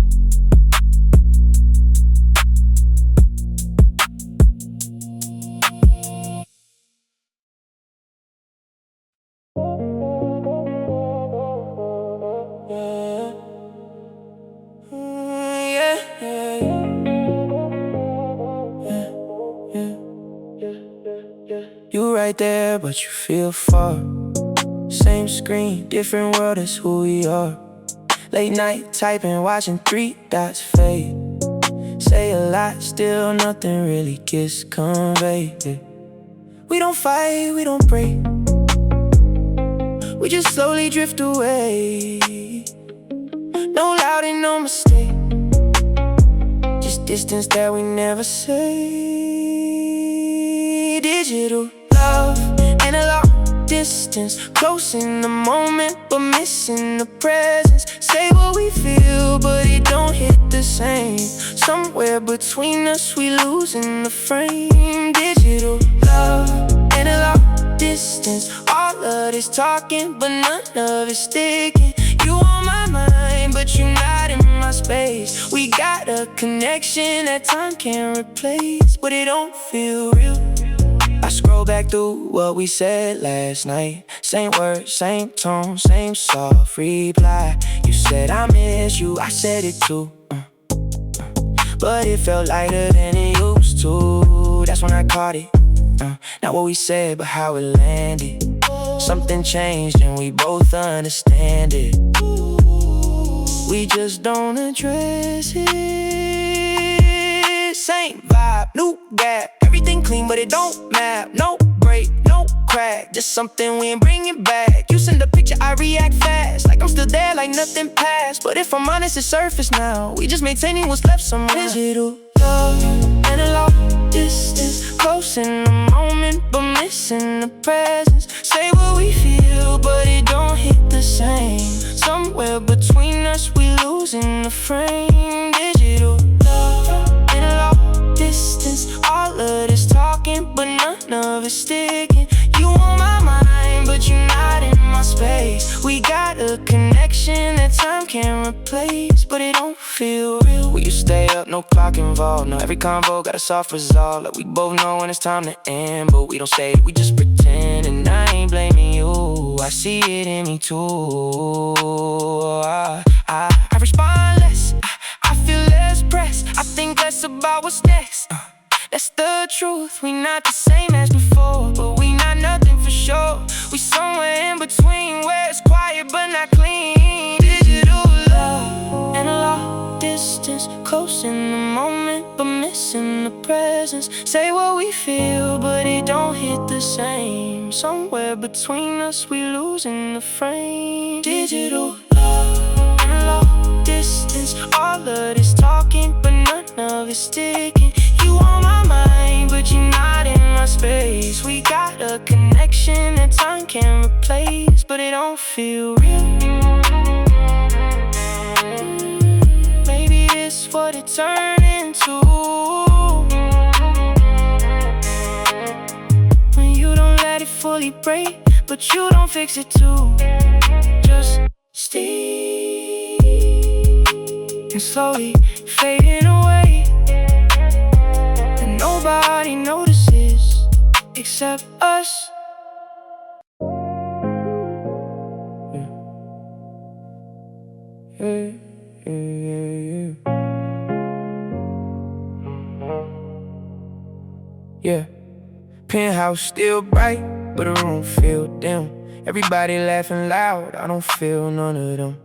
You right there, but you feel far. Same screen, different world, that's who we are. Late night typing, watching three dots fade. Say a lot, still nothing really gets conveyed. We don't fight, we don't break. We just slowly drift away. No loud and no mistake. Just distance that we never say. Digital love and a long distance, close in the moment but missing the presence. Say what we feel but it don't hit the same. Somewhere between us we losing the frame. Digital love and a long distance, all of this talking but none of it sticking. You on my mind but you not in my space. We got a connection that time can't replace, but it don't feel real. I scroll back through what we said last night. Same words, same tone, same soft reply. You said I miss you, I said it too, but it felt lighter than it used to. That's when I caught it, not what we said but how it landed. Something changed and we both understand it. We just don't address it. Same vibe, new gap, everything clean but it don't map. No break, no crack, just something we ain't bringing back. You send a picture, I react fast, like I'm still there, like nothing passed. But if I'm honest, it's surface now. We just maintaining what's left somewhere. Digital love and a long distance, close in the moment but missing the presence. Say what we feel but it don't hit the same. Somewhere between us we losing the frame. Digital love and a long distance, all of this talking but none of it sticking. You on my mind but you not in my space. We got a connection that time can't replace, but it don't feel real. Will you stay up, no clock involved. No, every convo got a soft resolve. Like we both know when it's time to end, but we don't say it, we just pretend. And I ain't blaming you, I see it in me too. I respond less, I feel less pressed, I think less about what's next. That's the truth, we not the same as before, but we not nothing for sure. We somewhere in between where it's quiet but not clean. Digital love and a long distance, close in the moment but missing the presence. Say what we feel but it don't hit the same. Somewhere between us we losing the frame. Digital love and a long distance, all of this talking but none of it sticking. You on my mind but you not in my space. We got a connection that time can't replace, but it don't feel real. Maybe this what it turned into, when you don't let it fully break but you don't fix it too. Just stay and slowly fading away, and nobody notices except us. Yeah, penthouse still bright, but the room feel dim. Everybody laughing loud, I don't feel none of them.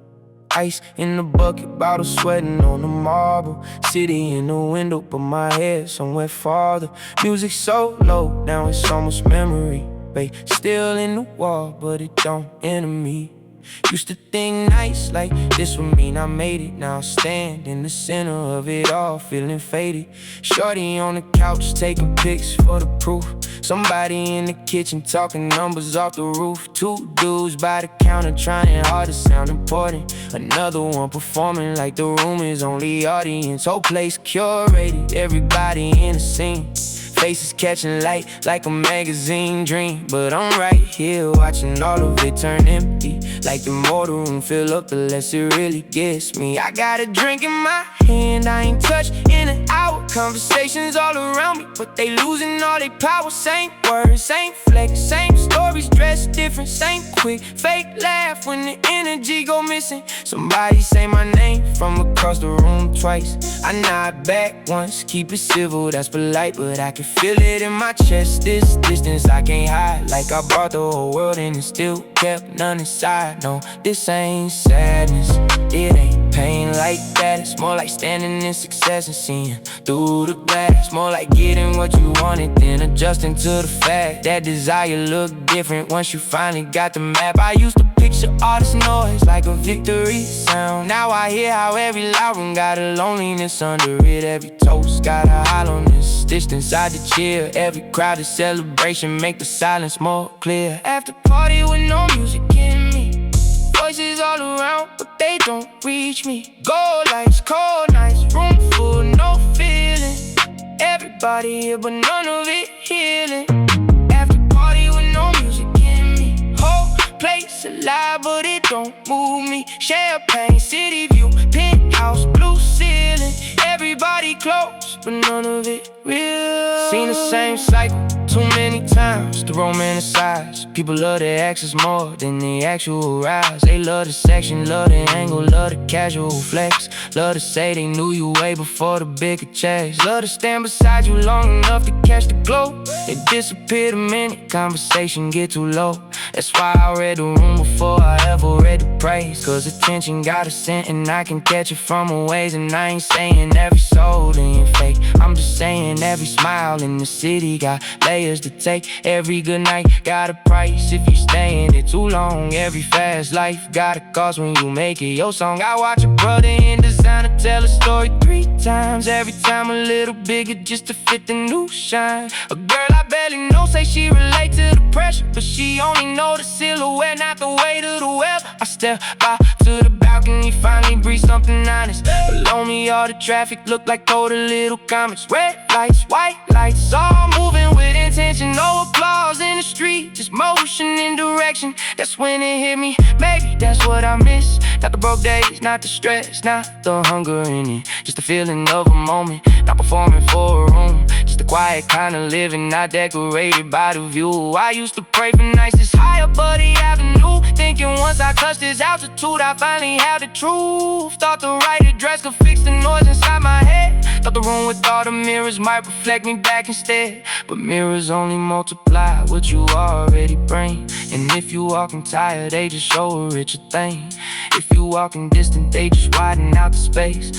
Ice in the bucket, bottle sweating on the marble. City in the window, but my head somewhere farther. Music so low, now it's almost memory. Babe, still in the wall, but it don't enter me. Used to think nice like this would mean I made it. Now I stand in the center of it all, feeling faded. Shorty on the couch taking pics for the proof. Somebody in the kitchen talking numbers off the roof. Two dudes by the counter trying hard to sound important. Another one performing like the room is only audience. Whole place curated, everybody in the scene. Faces catching light like a magazine dream. But I'm right here watching all of it turn empty. Like the more the room fill up, the less it really gets me. I got a drink in my hand, I ain't touched in an hour. Conversations all around me, but they losing all their power. Same words, same flex, same stories dressed different. Same quick, fake laugh when the energy go missing. Somebody say my name from across the room twice. I nod back once, keep it civil, that's polite. But I can feel it in my chest, this distance I can't hide. Like I brought the whole world in and still kept none inside. No, this ain't sadness, it ain't pain like that. It's more like standing in success and seeing through the glass. More like getting what you wanted, then adjusting to the fact that desire look different once you finally got the map. I used to picture all this noise like a victory sound. Now I hear how every loud one got a loneliness under it. Every toast got a hollowness stitched inside the chill. Every crowded celebration make the silence more clear. After party with no music in me, voices all around but they don't reach me. Gold lights, cold nights, room full, no feeling. Everybody here but none of it healing. After party with no music in me, whole place alive but it don't move me. Champagne, city view, penthouse, blue ceiling. Everybody close but none of it real. Seen the same cycle too many times to romanticize. People love their exes more than the actual rise. They love the section, love the angle, love the casual flex. Love to say they knew you way before the bigger checks. Love to stand beside you long enough to catch the glow. They disappear the minute conversation get too low. That's why I read the room before I ever read the praise. Cause attention got a scent and I can catch it from a ways. And I ain't saying every soul ain't fake, I'm just saying every smile in the city got layers to take. Every good night got a price if you stay in it too long. Every fast life got a cost when you make it your song. I watch a brother in designer tell a story 3 times. Every time a little bigger just to fit the new shine. A girl I barely know say she relate to the pressure, but she only know the silhouette, not the weight of the web. I step by to the balcony, finally breathe something honest. Below me all the traffic look like total little comets. Red lights, white lights, all moving with intention. No applause in the street, just motion in direction. That's when it hit me, maybe that's what I miss. Not the broke days, not the stress, not the hunger in it. Just the feeling of a moment, not performing for a room. Just the quiet kind of living, not decorated by the view. I used to pray for nights this high up Buddy Avenue, thinking once I touched this altitude I finally have the truth. Thought the right address could fix the noise inside my head. Thought the room with all the mirrors might reflect me back instead. But mirrors only multiply what you already bring. And if you walking tired, they just show a richer thing. If you walking distant, they just widen out the space.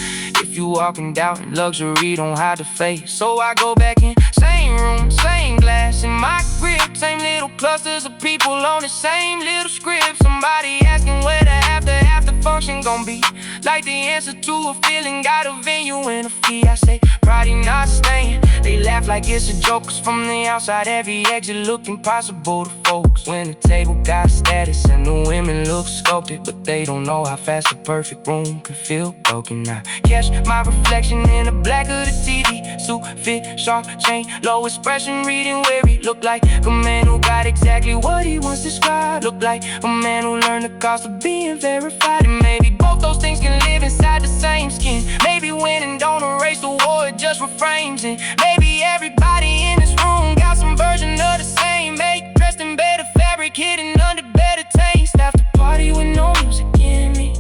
If you walking doubting, luxury don't hide the face. So I go back in, same room, same glass in my grip. Same little clusters of people on the same little script. Somebody asking where the after function gon' be. Like the answer to a feeling, got a venue and a fee. I say, Friday not staying. They laugh like it's a joke, cause from the outside every exit look impossible to focus. When the table got status and the women look sculpted, but they don't know how fast a perfect room can feel broken. I catch my reflection in the black of the TV. Suit fit, sharp chain, low expression, reading weary. Look like a man who got exactly what he once described. Look like a man who learned the cost of being verified. And maybe both those things can live inside the same skin. Maybe winning don't erase the war, it just reframes it. Maybe everybody in this room got some version of the same make. Dressed in better fabric, hidden under better taste. After party with no music in me,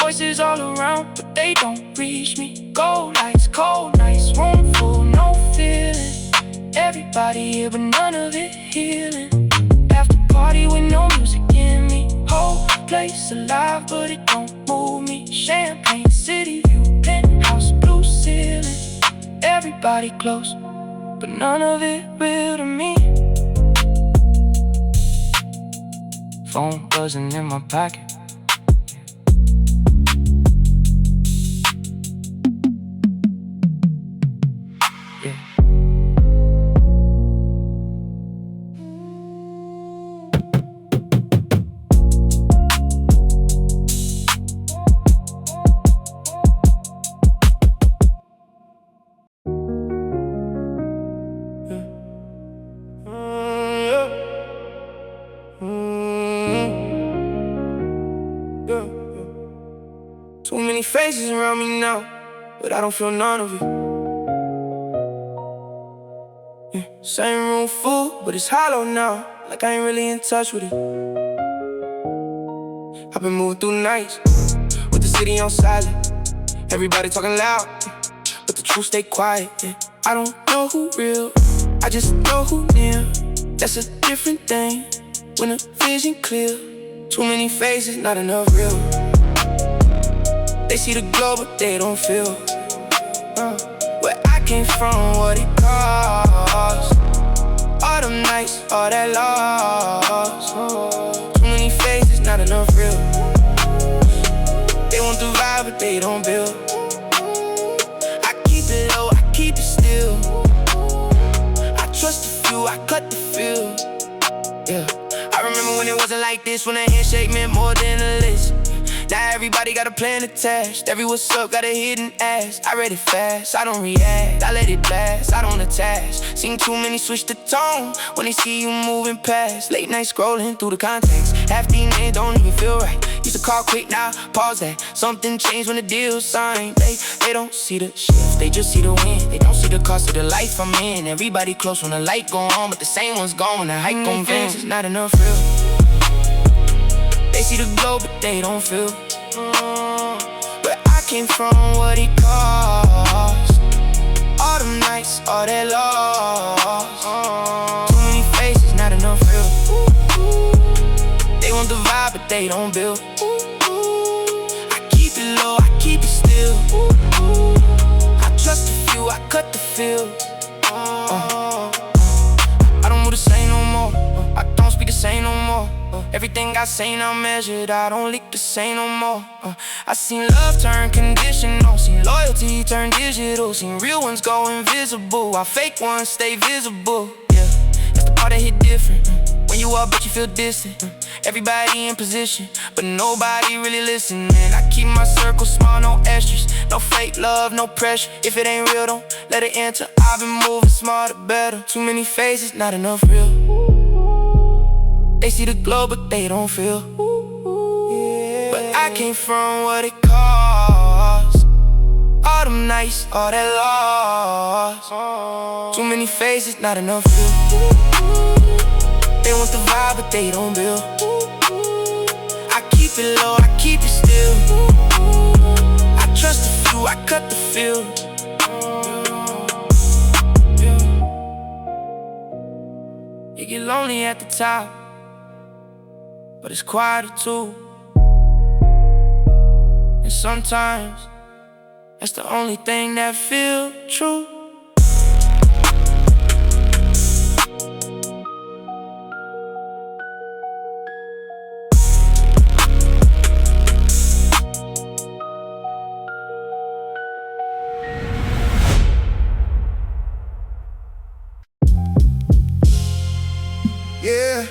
voices all around but they don't reach me. Gold lights, cold nights, room full, no feeling. Everybody here but none of it healing. After party with no music in me, whole place alive but it don't move me. Champagne, city view, penthouse, blue ceiling. Everybody close but none of it real to me. Phone buzzing in my pocket. Too many faces around me now, but I don't feel none of it. Same room full, but it's hollow now, like I ain't really in touch with it. I've been moving through nights, with the city on silent. Everybody talking loud, but the truth stay quiet. I don't know who real, I just know who near. That's a different thing, when the vision clear. Too many faces, not enough real. They see the glow, but they don't feel where I came from, what it cost. All them nights, all that loss. Too many faces, not enough when it wasn't like this, when a handshake meant more than a list. Now everybody got a plan attached. Every what's up got a hidden ass. I read it fast, I don't react. I let it blast, I don't attach. Seen too many switch the tone when they see you moving past. Late night scrolling through the contacts. Half these names don't even feel right. Used to call quick, now pause that. Something changed when the deal's signed. They don't see the shift, they just see the win. They don't see the cost of the life I'm in. Everybody close when the light go on, but the same one's gone when the hype gon' finish. It's not enough real. They see the glow, but they don't feel where I came from, what it cost. All them nights, all that loss. Too many faces, not enough real. They want the vibe, but they don't build. I keep it low, I keep it still. I trust a few, I cut the field. I don't move the same no more. I don't speak the same no more. Everything I say now measured, I don't leak the same no more. I seen love turn conditional, seen loyalty turn digital, seen real ones go invisible while fake ones stay visible. Yeah, that's the part that hit different. When you up but you feel distant. Everybody in position, but nobody really listening. I keep my circle small, no extras, no fake love, no pressure. If it ain't real, don't let it enter. I've been moving smarter, better. Too many phases, not enough real. They see the glow, but they don't feel. But I came from what it cost. All them nights, all that loss. Too many faces, not enough real. They want the vibe, but they don't build. I keep it low, I keep it still. I trust a few, I cut the field. You get lonely at the top, but it's quieter too. And sometimes that's the only thing that feels true. Yeah.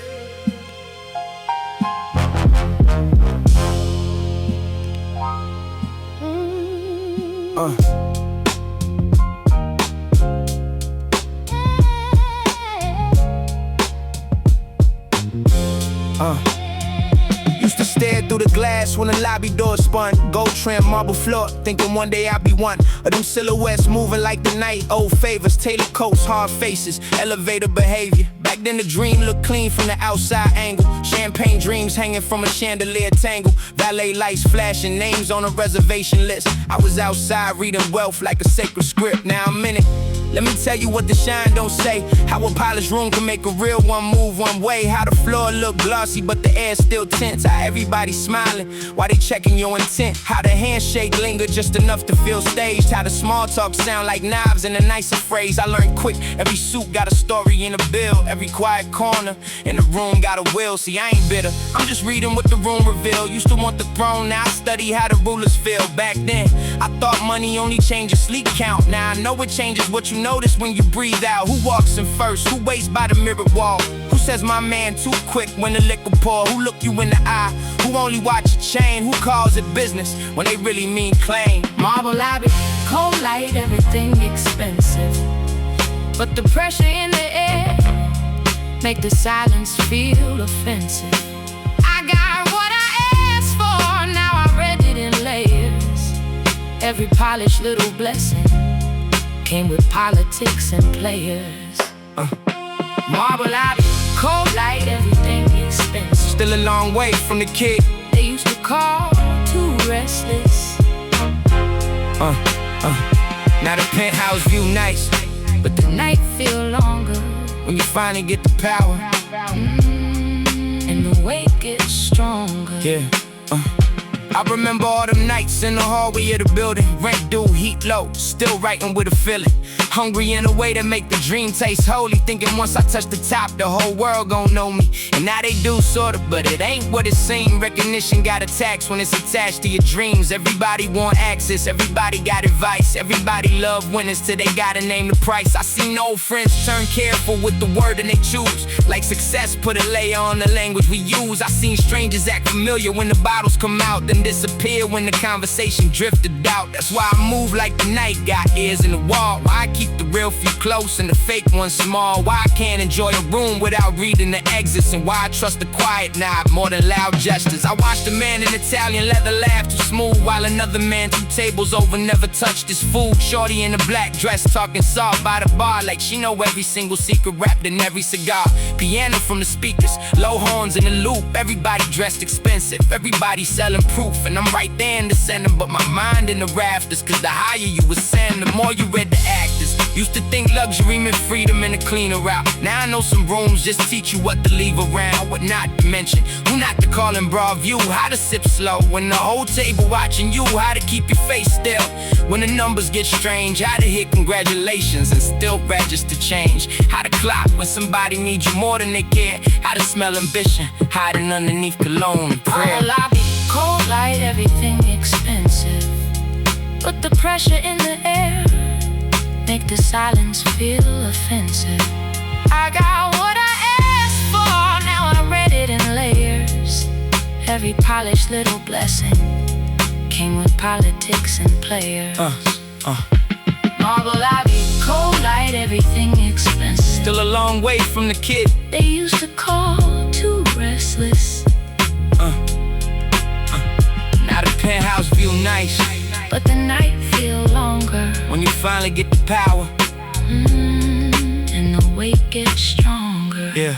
Used to stare through the glass when the lobby door spun. Gold trim, marble floor, thinking one day I'll be one of them silhouettes moving like the night. Old favors, tailored coats, hard faces, elevator behavior. Back then the dream looked clean from the outside angle. Champagne dreams hanging from a chandelier tangle. Valet lights flashing, names on a reservation list. I was outside reading wealth like a sacred script. Now I'm in it. Let me tell you what the shine don't say. How a polished room can make a real one move one way. How the floor look glossy but the air still tense. How everybody smiling while they checking your intent. How the handshake linger just enough to feel staged. How the small talk sound like knives in a nicer phrase. I learned quick, every suit got a story in a bill. Every quiet corner in the room got a will. See, I ain't bitter, I'm just reading what the room revealed. Used to want the throne, now I study how the rulers feel. Back then, I thought money only changed your sleep count. Now I know it changes what you notice when you breathe out. Who walks in first? Who waits by the mirror wall? Who says my man too quick when the liquor pour? Who look you in the eye? Who only watch your chain? Who calls it business when they really mean claim? Marble lobby, cold light, everything expensive. But the pressure in the air make the silence feel offensive. I got what I asked for, now I read it in layers. Every polished little blessing came with politics and players. Marble lobby, cold light, everything expensive. Still a long way from the kid they used to call too restless. Now the penthouse view nice, But the night feel longer when you finally get the power. And the weight gets stronger. Yeah. I remember all them nights in the hallway of the building. Rent due, heat low, still writing with a feeling. Hungry in a way to make the dream taste holy. Thinking once I touch the top, the whole world gon' know me. And now they do sorta, but it ain't what it seems. Recognition got a tax when it's attached to your dreams. Everybody want access, everybody got advice. Everybody love winners till they gotta name the price. I seen old friends turn careful with the word and they choose. Like success put a layer on the language we use. I seen strangers act familiar when the bottles come out, then disappear when the conversation drifted out. That's why I move like the night, got ears in the wall. Why I keep the real few close and the fake ones small. Why I can't enjoy a room without reading the exits. And why I trust the quiet nod more than loud gestures. I watched a man in Italian leather laugh too smooth, while another man 2 tables over never touched his food. Shorty in a black dress talking soft by the bar, like she know every single secret wrapped in every cigar. Piano from the speakers, low horns in the loop. Everybody dressed expensive, everybody selling proof. And I'm right there in the center, but my mind in the rafters. Cause the higher you ascend, the more you read the actors. Used to think luxury meant freedom and a cleaner route. Now I know some rooms just teach you what to leave around, what not to mention, who not to call in broad view, how to sip slow when the whole table watching you, how to keep your face still when the numbers get strange, how to hit congratulations and still register change, how to clock when somebody needs you more than they care, how to smell ambition hiding underneath cologne and prayer. Oh, lobby, cold light, everything expensive. Put the pressure in the air, make the silence feel offensive. I got what I asked for, now I read it in layers. Every polished little blessing came with politics and players. Marble lobby, cold light, everything expensive. Still a long way from the kid they used to call too restless. Now the penthouse view nice, but the night feel longer when you finally get the power. And the weight gets stronger. Yeah.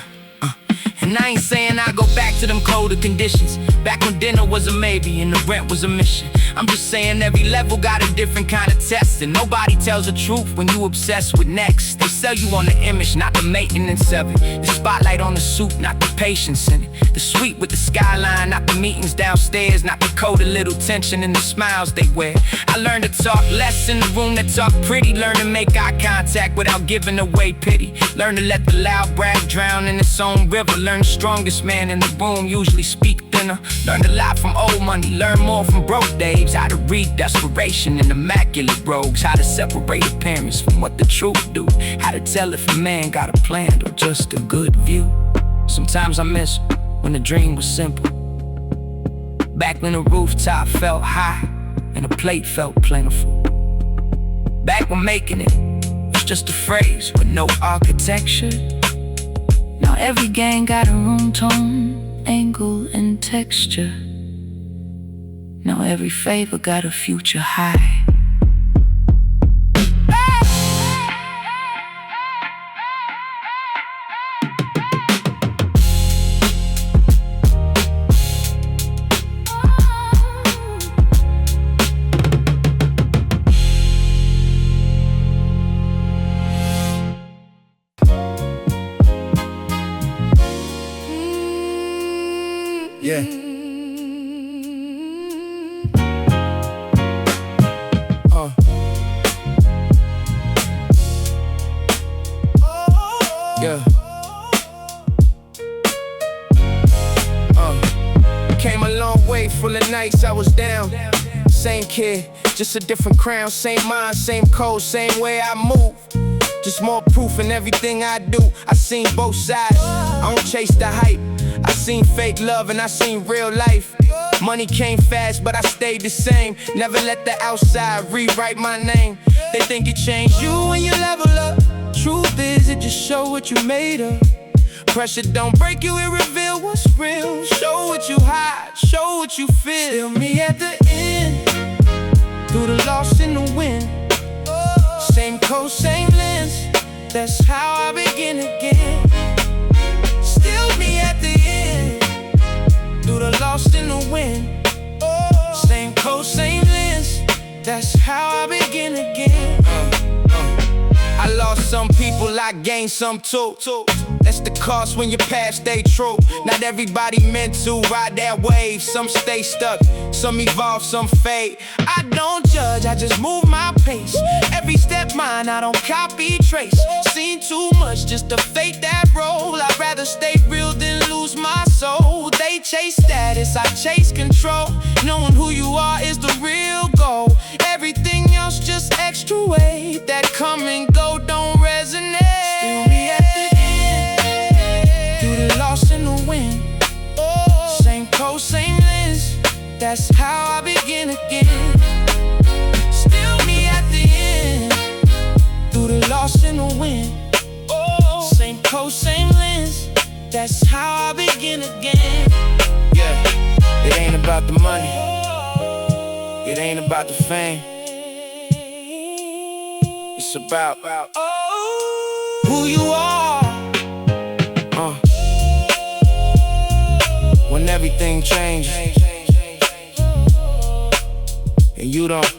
And I ain't saying I go back to them colder conditions, back when dinner was a maybe and the rent was a mission. I'm just saying every level got a different kind of test, and nobody tells the truth when you obsessed with next. They sell you on the image, not the maintenance of it. The spotlight on the suit, not the patience in it. The suite with the skyline, not the meetings downstairs. Not the coded little tension in the smiles they wear. I learned to talk less in the room that talk pretty. Learn to make eye contact without giving away pity. Learn to let the loud brag drown in its own river. Learn the strongest man in the room usually speak thinner. Learned a lot from old money, learn more from broke days. How to read desperation in immaculate rogues. How to separate appearance from what the truth do. How to tell if a man got a plan or just a good view. Sometimes I miss when the dream was simple, back when the rooftop felt high and the plate felt plentiful. Back when making it was just a phrase with no architecture. Now every gang got a room tone, angle, and texture. Now every favor got a future high. Yeah. Yeah. Came a long way from the nights I was down. Same kid, just a different crown. Same mind, same code, same way I move. Just more proof in everything I do. I seen both sides, I don't chase the hype. I seen fake love and I seen real life. Money came fast, but I stayed the same. Never let the outside rewrite my name. They think it changed you when you level up. Truth is, it just show what you made of. Pressure don't break you, it reveal what's real. Show what you hide, show what you feel. Still me at the end, through the loss and the win. Same code, same lens, that's how I begin again. Still me at the end, through the lost and the win. Same code, same lens, that's how I begin again. I lost some people, I gain some too. That's the cost when your path stay true. Not everybody meant to ride that wave. Some stay stuck, some evolve, some fade. I don't judge, I just move my pace. Every step mine, I don't copy, trace. Seen too much just to fake that role. I'd rather stay real than lose my soul. They chase status, I chase control. Knowing who you are is the real goal. Everything else just extra weight. That come and go don't resonate. Still me at the end, through the loss and the win. Same coast, same lens. That's how I begin again. Still me at the end, through the loss and the win. Same coast, same lens. That's how I begin again. Yeah, it ain't about the money. It ain't about the fame. It's about who you are. When everything changes and you don't.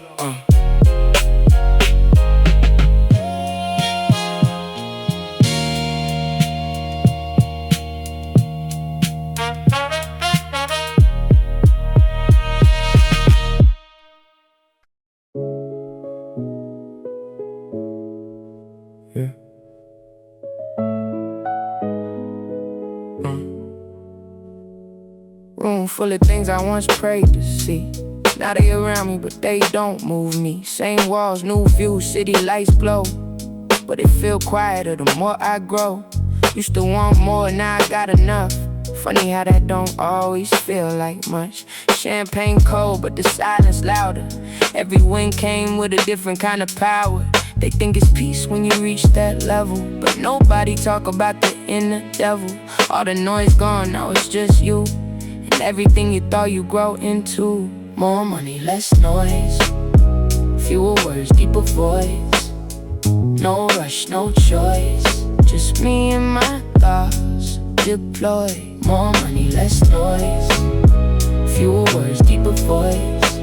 Yeah. Room full of things I once prayed to see. Now they around me, but they don't move me. Same walls, new views, city lights glow. But it feel quieter the more I grow. Used to want more, now I got enough. Funny how that don't always feel like much. Champagne cold, but the silence louder. Every win came with a different kind of power. They think it's peace when you reach that level, but nobody talk about the inner devil. All the noise gone, now it's just you and everything you thought you grow into. More money, less noise, fewer words, deeper voice. No rush, no choice, just me and my thoughts deployed. More money, less noise, fewer words, deeper voice.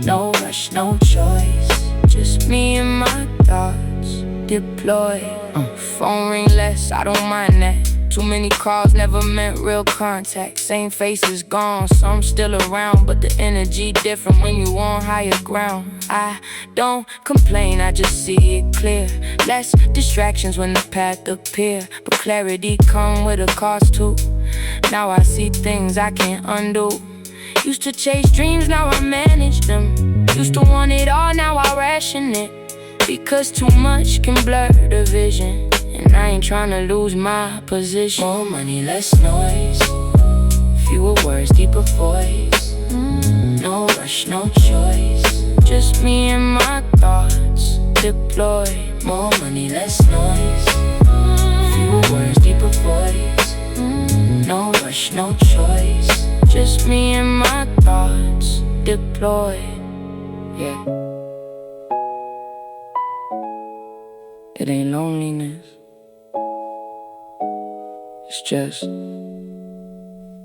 No rush, no choice, just me and my thoughts deployed. Phone ring less, I don't mind that. Too many calls never meant real contact. Same faces gone, some still around, but the energy different when you on higher ground. I don't complain, I just see it clear. Less distractions when the path appear, but clarity come with a cost too. Now I see things I can't undo. Used to chase dreams, now I manage them. Used to want it all, now I ration it. Because too much can blur the vision, and I ain't tryna lose my position. More money, less noise, fewer words, deeper voice. No rush, no choice, just me and my thoughts deployed. More money, less noise, fewer words, deeper voice. No rush, no choice, just me and my thoughts deployed. Yeah. It ain't loneliness, it's just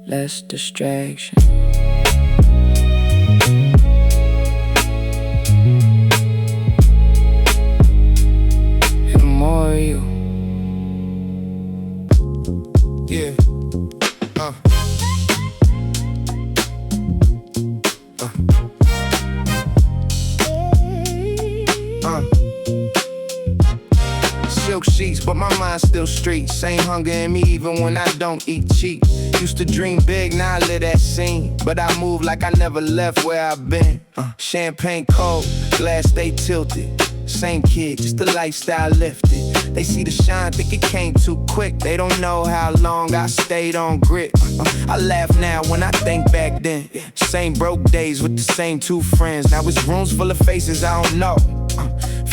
less distraction. And more of you. Yeah. Silk sheets, but my mind's still street. Same hunger in me even when I don't eat cheap. Used to dream big, now I live that scene. But I move like I never left where I've been. Champagne cold, glass stay tilted. Same kid, just the lifestyle lifted. They see the shine, think it came too quick. They don't know how long I stayed on grit. I laugh now when I think back then. Same broke days with the same two friends. Now it's rooms full of faces I don't know.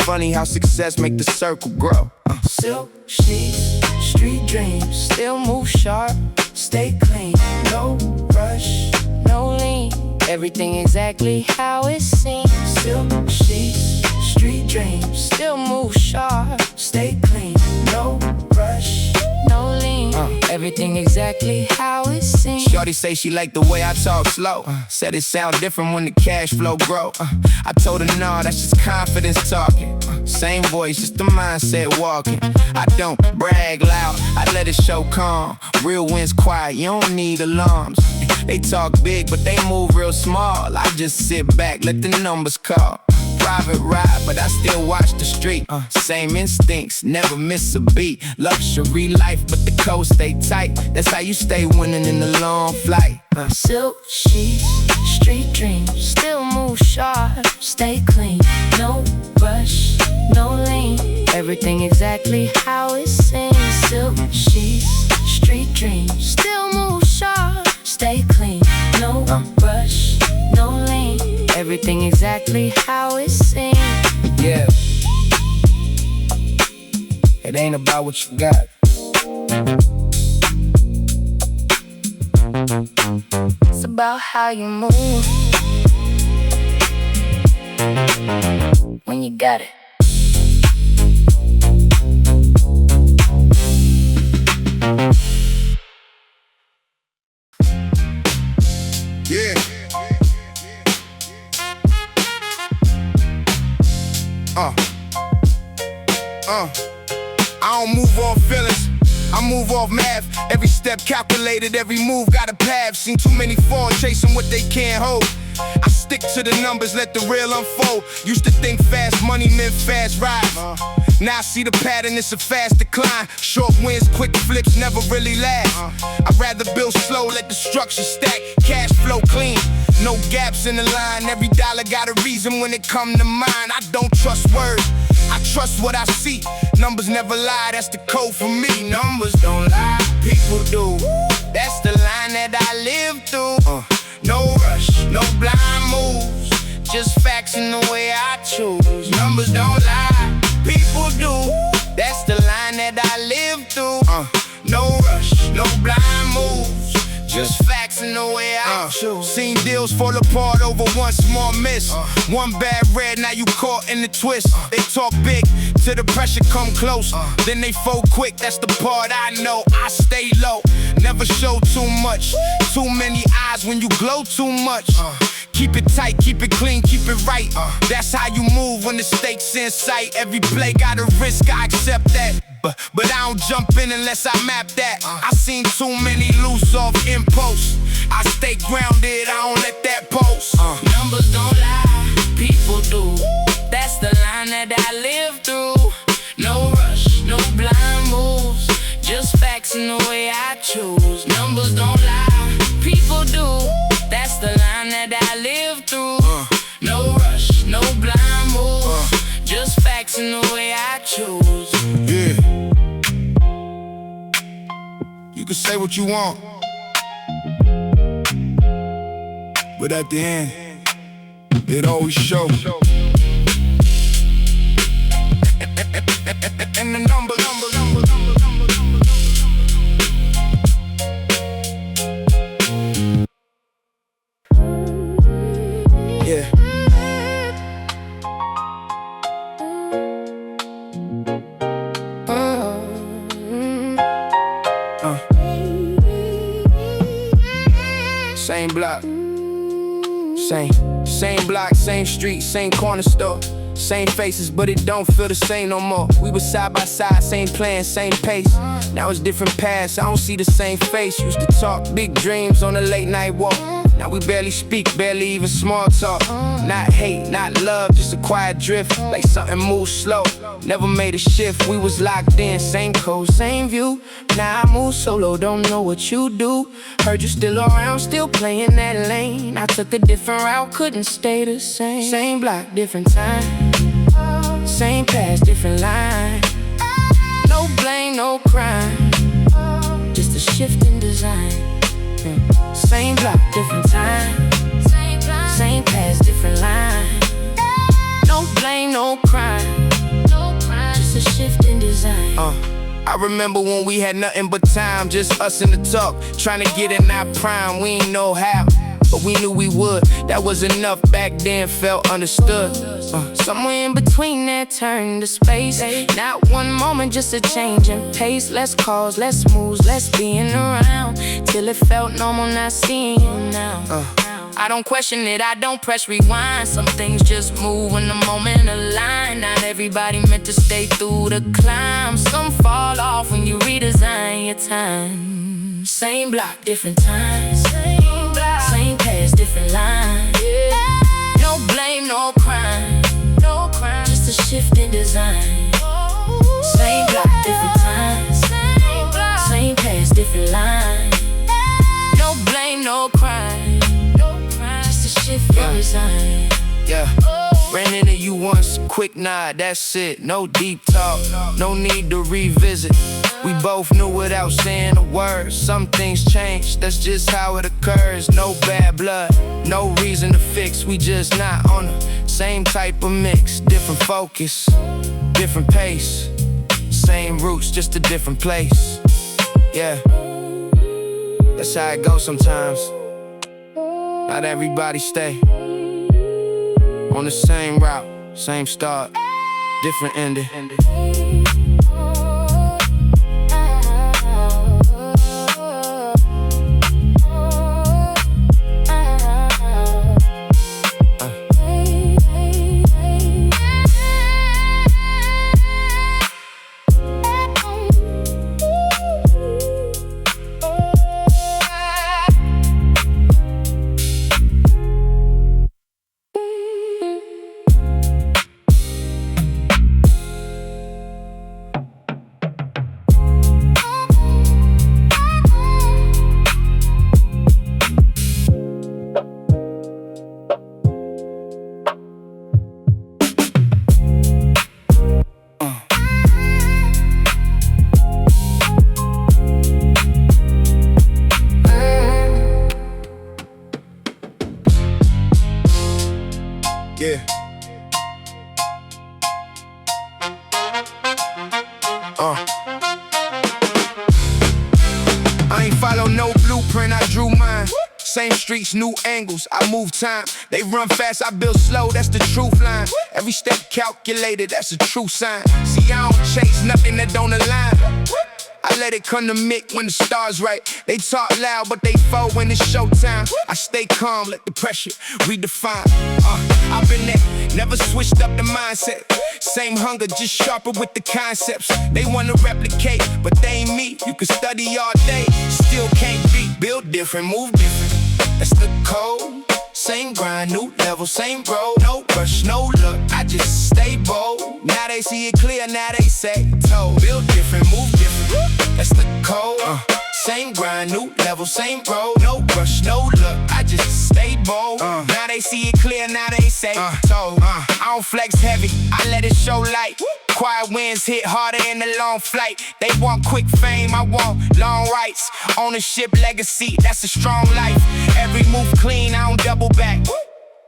Funny how success make the circle grow. Silk sheets, street dreams, still move sharp, stay clean. No rush, no lean, everything exactly how it seems. Silk sheets, street dreams, still move sharp, stay clean. No rush, no lean, Everything exactly how it seems. Shorty say she like the way I talk slow. Said it sound different when the cash flow grow. I told her no, that's just confidence talking. Same voice, just the mindset walking. I don't brag loud, I let it show calm. Real wins quiet, you don't need alarms. They talk big, but they move real small. I just sit back, let the numbers call. Private ride, but I still watch the street. Same instincts, never miss a beat. Luxury life, but the code stay tight. That's how you stay winning in the long flight. Silk sheets, street dreams. Still move sharp, stay clean. No rush, no lean. Everything exactly how it seems. Silk sheets, street dreams. Still move sharp, stay clean. No rush, no lean. Everything exactly how it seems. Yeah. It ain't about what you got. It's about how you move when you got it. Yeah. I don't move off feelings, I move off math. Every step calculated, every move got a path. Seen too many fall chasing what they can't hold. I stick to the numbers, let the real unfold. Used to think fast money meant fast rides. Now I see the pattern, it's a fast decline. Short wins, quick flips, never really last. I'd rather build slow, let the structure stack. Cash flow clean, no gaps in the line. Every dollar got a reason when it come to mine. I don't trust words, I trust what I see. Numbers never lie, that's the code for me. Numbers don't lie, people do. That's the line that I live through. No rush, no blind moves, just facts in the way I choose. Numbers don't lie, people do. That's the line that I live through. No rush, no blind moves, just facts in the way I choose. Seen deals fall apart over one small miss. One bad red, now you caught in the twist. They talk big till the pressure come close. Then they fold quick, that's the part I know. I stay low, never show too much. Too many eyes when you glow too much. Keep it tight, keep it clean, keep it right. That's how you move when the stakes in sight. Every play got a risk, I accept that. But I don't jump in unless I map that. I seen too many loose off impulse. I stay grounded, I don't let that pulse. Numbers don't lie, people do. That's the line that I live through. No rush, no blind moves, just facts in the way I choose. Numbers don't lie, people do. That's the line that I live through. No rush, no blind moves, just facts in the way I choose. Yeah. You can say what you want, but at the end, it always shows. And the number. Yeah. Same block, same block, same street, same corner store. Same faces, but it don't feel the same no more. We were side by side, same plan, same pace. Now it's different paths, I don't see the same face. Used to talk big dreams on a late night walk. Now we barely speak, barely even small talk. Not hate, not love, just a quiet drift. Like something moves slow, never made a shift. We was locked in, same code, same view. Now I move solo, don't know what you do. Heard you still around, still playing that lane. I took a different route, couldn't stay the same. Same block, different time. Same path, different line. No blame, no crime, just a shift in design. Same block, different time. Same path, different line. No blame, no crime, just a shift in design. I remember when we had nothing but time, just us in the talk, trying to get in our prime, we ain't know how. but we knew we would. That was enough back then, felt understood. Somewhere in between that turn to space. Not one moment, just a change in pace. Less calls, less moves, less being around, till it felt normal not seeing you now. I don't question it, I don't press rewind. Some things just move when the moment align. Not everybody meant to stay through the climb. Some fall off when you redesign your time. Same block, different times. Same path, different line. No blame, no crime. Just a shift in design. Same block, different times. Same path, different line. No blame, no crime. Just a shift in design. Yeah, ran into you once, quick nod, that's it. No deep talk, no need to revisit. We both knew without saying a word. Some things change, that's just how it occurs. No bad blood, no reason to fix. We just not on the same type of mix. Different focus, different pace. Same roots, just a different place. Yeah, that's how it goes sometimes. Not everybody stay on the same route, same start, different ending. Yeah. I ain't follow no blueprint, I drew mine. Same streets, new angles, I move time. They run fast, I build slow, that's the truth line. Every step calculated, that's a true sign. See, I don't chase nothing that don't align. I let it come to Mick when the stars right. They talk loud, but they fold when it's showtime. I stay calm, let the pressure redefine. I've been there, never switched up the mindset. Same hunger, just sharper with the concepts. They wanna replicate, but they ain't me. You can study all day, still can't beat. Build different, move different, that's the code. Same grind, new level, same road. No rush, no luck, I just stay bold. Now they see it clear, now they say told. Build different, move different, that's the code. Same grind, new level, same road. No rush, no luck, I just stay bold. Now they see it clear, now they say told. I don't flex heavy, I let it show light. Quiet winds hit harder in the long flight. They want quick fame, I want long rights. Ownership, legacy, that's a strong life. Every move clean, I don't double back.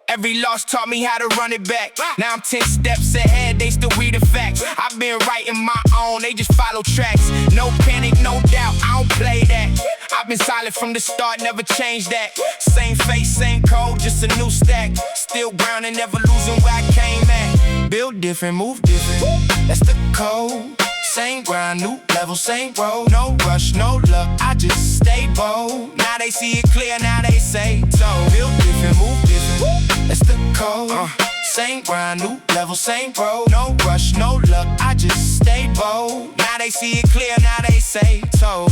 Every loss taught me how to run it back. Now I'm 10 steps ahead, they still read the facts. I've been writing my own, they just follow tracks. No panic, no doubt, I don't play that. I've been solid from the start, never changed that. Same face, same code, just a new stack. Still grounded, never losing where I came at. Build different, move different, that's the code. Same grind, new level, same road. No rush, no luck, I just stay bold. Now they see it clear, now they say so. Build different, move different, that's the code. Same grind, new level, same road. No rush, no luck, I just stay bold. Now they see it clear, now they say so.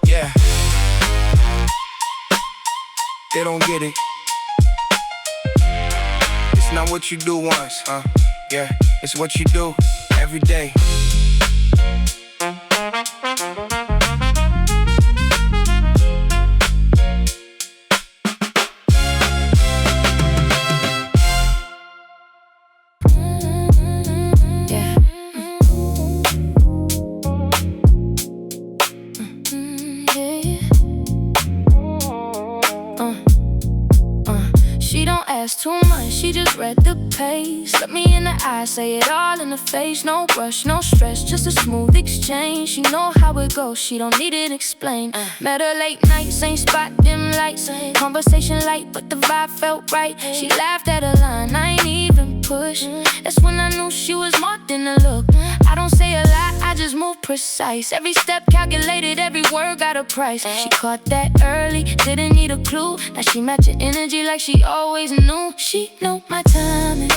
Yeah, they don't get it. It's not what you do once, yeah, it's what you do every day. Too much, she just read the page. Look me in the eye, say it all in the face. No rush, no stress, just a smooth exchange. She know how it goes, she don't need it explained. Met her late night, same spot, dim lights. Conversation light, but the vibe felt right. She laughed at a line, I ain't even push. That's when I knew she was more than a look. I don't say a lot, I just move precise. Every step calculated, every word got a price. She caught that early, didn't need a clue. Now she matching energy like she always knew. She know my timing,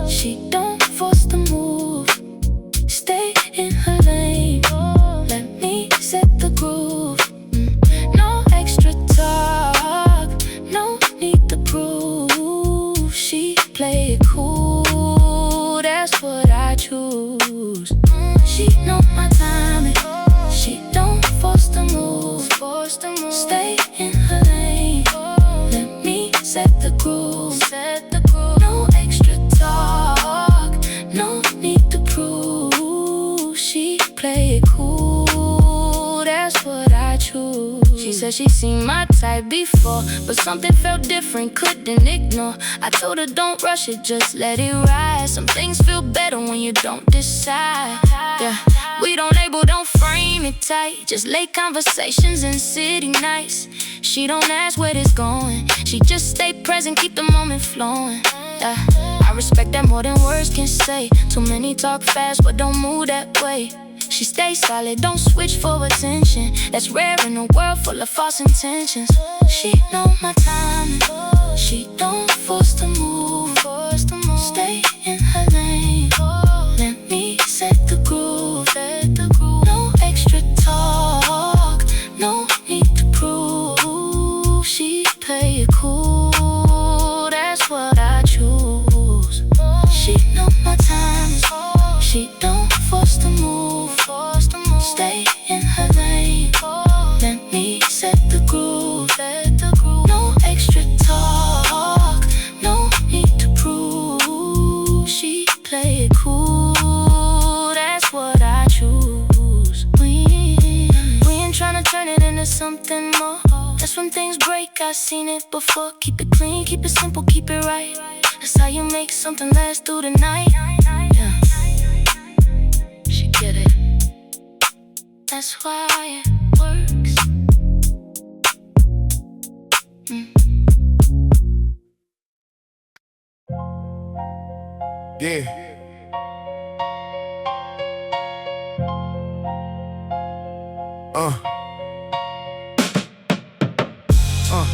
she don't force the move. Stay in her lane, let me set the groove. No extra talk, no need to prove. She play it cool, that's what I choose. She know my timing, she don't force the move. Stay in her lane, let me set the groove. No extra talk, no need to prove. She play it cool, that's what I choose. She said she seen my type before, but something felt different, couldn't ignore. I told her don't rush it, just let it ride. Some things feel better when you don't decide. Yeah, we don't label, don't frame it tight. Just late conversations and city nights. She don't ask where this going, she just stay present, keep the moment flowing. Yeah, I respect that more than words can say. Too many talk fast, but don't move that way. She stays solid, don't switch for attention. That's rare in a world full of false intentions. She know my timing, she don't force the move. Stay in her lane, let me set the groove. No extra talk, no need to prove. She play it cool, that's what I choose. She know my timing, she don't force the move. Stay in her lane, let me set the groove. No extra talk, no need to prove. She play it cool, that's what I choose. We ain't tryna turn it into something more. That's when things break, I've seen it before. Keep it clean, keep it simple, keep it right. That's how you make something last through the night. Yeah, she get it, that's why it works. Yeah.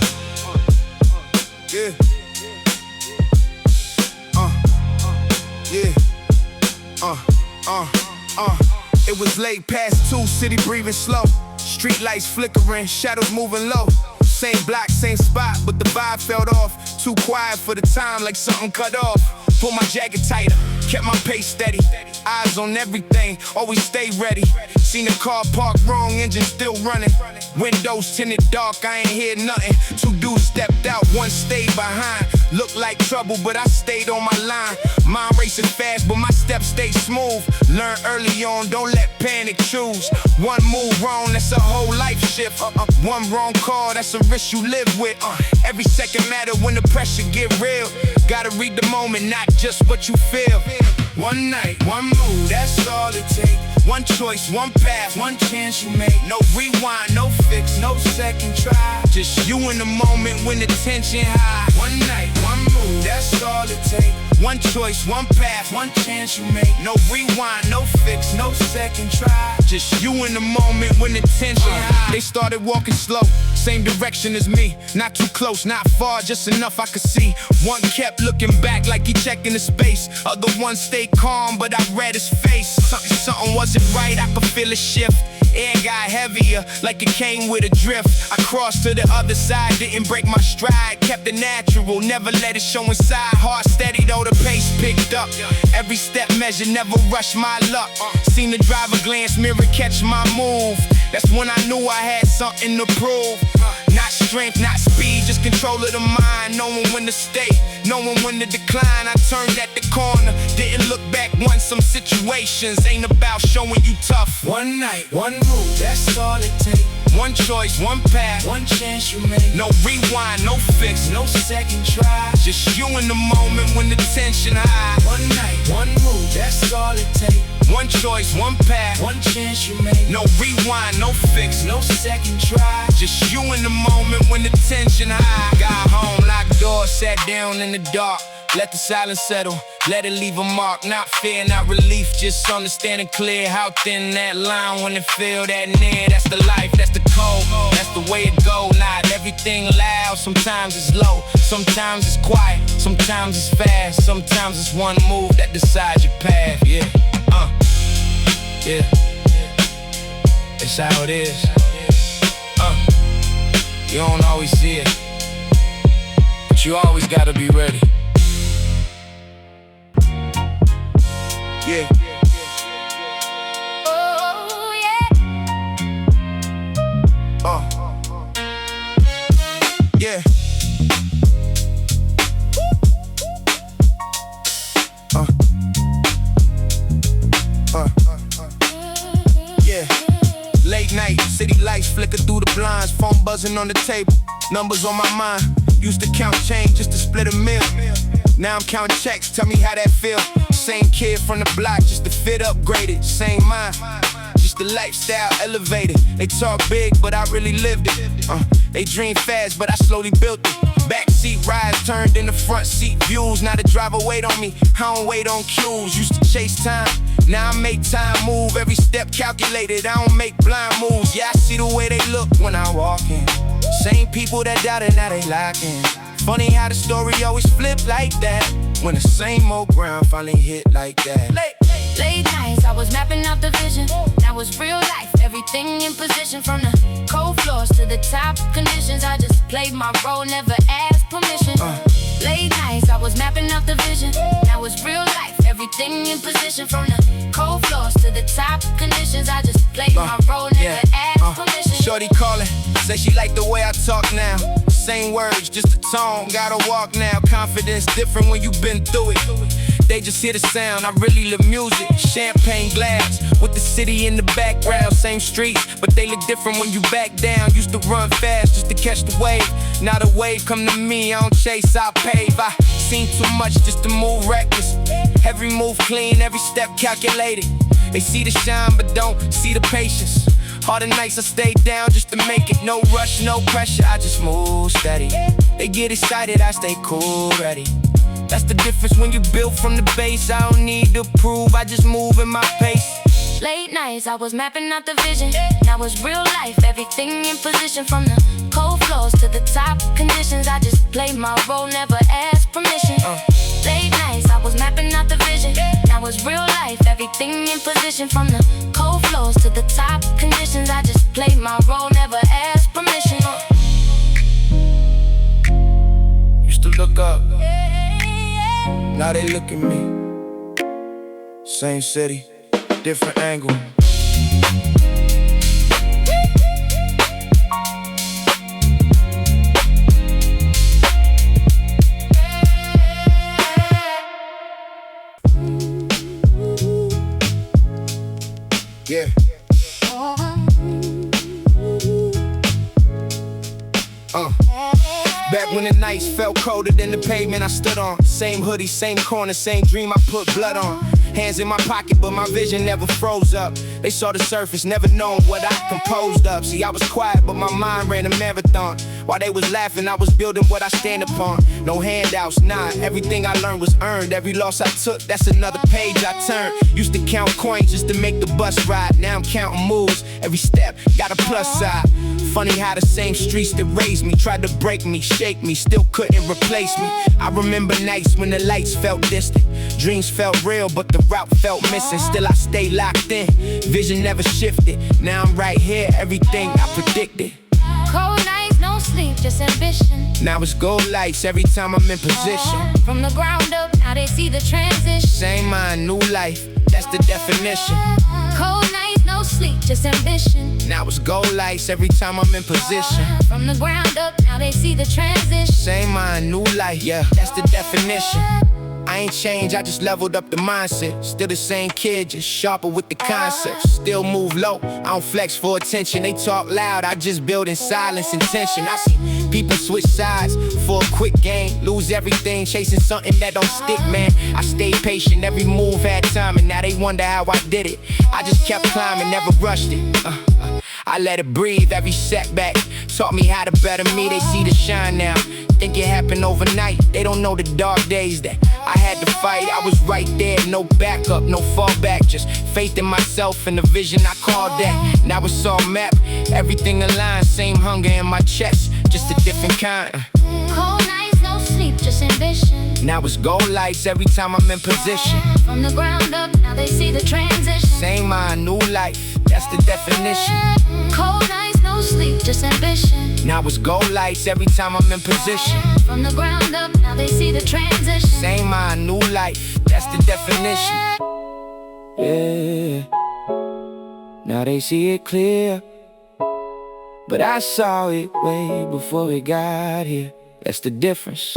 Yeah. It was late past 2, city breathing slow. Street lights flickering, shadows moving low. Same block, same spot, but the vibe felt off. Too quiet for the time, like something cut off. Pull my jacket tighter, kept my pace steady. Eyes on everything, always stay ready. Seen a car parked wrong, engine still running. Windows tinted dark, I ain't hear nothing. 2 dudes stepped out, 1 stayed behind. Looked like trouble, but I stayed on my line. Mind racing fast, but my steps stayed smooth. Learn early on, don't let panic choose. 1 move wrong, that's a whole life shift. 1 wrong call, that's a risk you live with. Every second matter when the pressure get real. Gotta read the moment, not just what you feel. 1 night, 1 move, that's all it takes. 1 choice, 1 path, 1 chance you make. No rewind, no fix, no second try. Just you in the moment when the tension high. 1 night, 1 move, that's all it takes. 1 choice, 1 path, 1 chance you make. No rewind, no fix, no second try. Just you in the moment when the tension high. They started walking slow, same direction as me. Not too close, not far, just enough I could see. 1 kept looking back like he checking the space. Other 1 stayed calm, but I read his face. Something wasn't right, I could feel a shift. Air got heavier, like it came with a drift. I crossed to the other side, didn't break my stride. Kept it natural, never let it show inside. Heart steady though the pace picked up. Every step measured, never rushed my luck. Seen the driver glance, mirror catch my move. That's when I knew I had something to prove. Not strength, not speed, just control of the mind. Knowing when to stay, knowing when to decline. I turned at the corner, didn't look back once. Some situations ain't about showing you tough. 1 night, 1 move, that's all it takes. One choice, one path, one chance you make. no rewind, no fix, No second try. just you in the moment when the tension high. One night, one move, that's all it takes. One choice, one path, One chance you make. no rewind, no fix, No second try. just you in the moment when the tension high. Got home, locked doors, sat down in the dark. Let the silence settle, let it leave a mark. Not fear, not relief, just understanding clear how thin that line when it feel that near. That's the life, that's the code, that's the way it go. Not everything loud, sometimes it's low, sometimes it's quiet, sometimes it's fast, sometimes it's one move that decides your path. Yeah, yeah, it's how it is. You don't always see it, but you always gotta be ready. Yeah. Oh, yeah. Yeah. Yeah. Late night, city lights flicker through the blinds, phone buzzing on the table, numbers on my mind. Used to count change just to split a meal. Now I'm counting checks, tell me how that feel. Same kid from the block, just the fit upgraded. Same mind, just the lifestyle elevated. They talk big, but I really lived it. They dream fast, but I slowly built it. Backseat rides turned into front seat views. Now the driver wait on me, I don't wait on cues. Used to chase time, now I make time move. Every step calculated, I don't make blind moves. Yeah, I see the way they look when I walk in. Same people that doubted, now they locking. Funny how the story always flip like that, when the same old ground finally hit like that. Late nights, I was mapping out the vision. That was real life, everything in position. From the cold floors to the top conditions, I just played my role, never asked permission. Late nights, I was mapping out the vision. That was real life, everything in position. From the cold floors to the top conditions, I just played my role, never asked permission. Shorty calling, say she like the way I talk now. Same words, just the tone, gotta walk now. Confidence different when you been through it. They just hear the sound, I really love music. Champagne glass, with the city in the background. Same streets, but they look different when you back down. Used to run fast just to catch the wave. Now the wave come to me, I don't chase, I pave. I seen too much just to move reckless. Every move clean, every step calculated. They see the shine, but don't see the patience. All the nights I stayed down just to make it. No rush, no pressure, I just move steady. They get excited, I stay cool, ready. That's the difference when you build from the base. I don't need to prove, I just move in my pace. Late nights, I was mapping out the vision. That was real life, everything in position. From the cold floors to the top conditions, I just played my role, never asked permission. Late nights, I was mapping out the vision. That was real life, everything in position. From the cold floors to the top conditions, I just played my role, never asked permission. Used to look up, now they look at me. Same city, different angle. Yeah. Back when the nights felt colder than the pavement I stood on. Same hoodie, same corner, same dream I put blood on. Hands in my pocket, but my vision never froze up. They saw the surface, never known what I composed up. See, I was quiet, but my mind ran a marathon. While they was laughing, I was building what I stand upon. No handouts, nah, everything I learned was earned. Every loss I took, that's another page I turned. Used to count coins just to make the bus ride. Now I'm counting moves, every step got a plus side. Funny how the same streets that raised me tried to break me, shake me, still couldn't replace me. I remember nights when the lights felt distant. Dreams felt real, but the route felt missing. Still I stayed locked in, vision never shifted. Now I'm right here, everything I predicted. Cold nights, no sleep, just ambition. Now it's gold lights every time I'm in position. From the ground up, now they see the transition. Same mind, new life, that's the definition. Cold nights, no sleep, just ambition. Now it's gold lights every time I'm in position. From the ground up, now they see the transition. Same mind, new life, yeah, that's the definition. I ain't changed, I just leveled up the mindset. Still the same kid, just sharper with the concepts. Still move low, I don't flex for attention. They talk loud, I just build in silence and tension. I see people switch sides for a quick gain, lose everything, chasing something that don't stick, man. I stayed patient, every move had time, and now they wonder how I did it. I just kept climbing, never rushed it. I let it breathe, every setback taught me how to better me. They see the shine now, think it happened overnight. They don't know the dark days that I had to fight. I was right there, no backup, no fallback, just faith in myself and the vision I called that. Now it's all mapped, everything aligned, same hunger in my chest, just a different kind. Cold nights, no sleep, just ambition. Now it's gold lights every time I'm in position. From the ground up, now they see the transition. Same mind, new life, that's the definition. Cold nights, no sleep, just ambition. Now it's gold lights every time I'm in position. From the ground up, now they see the transition. Same mind, new life, that's the definition. Yeah, now they see it clear, but I saw it way before it got here. That's the difference.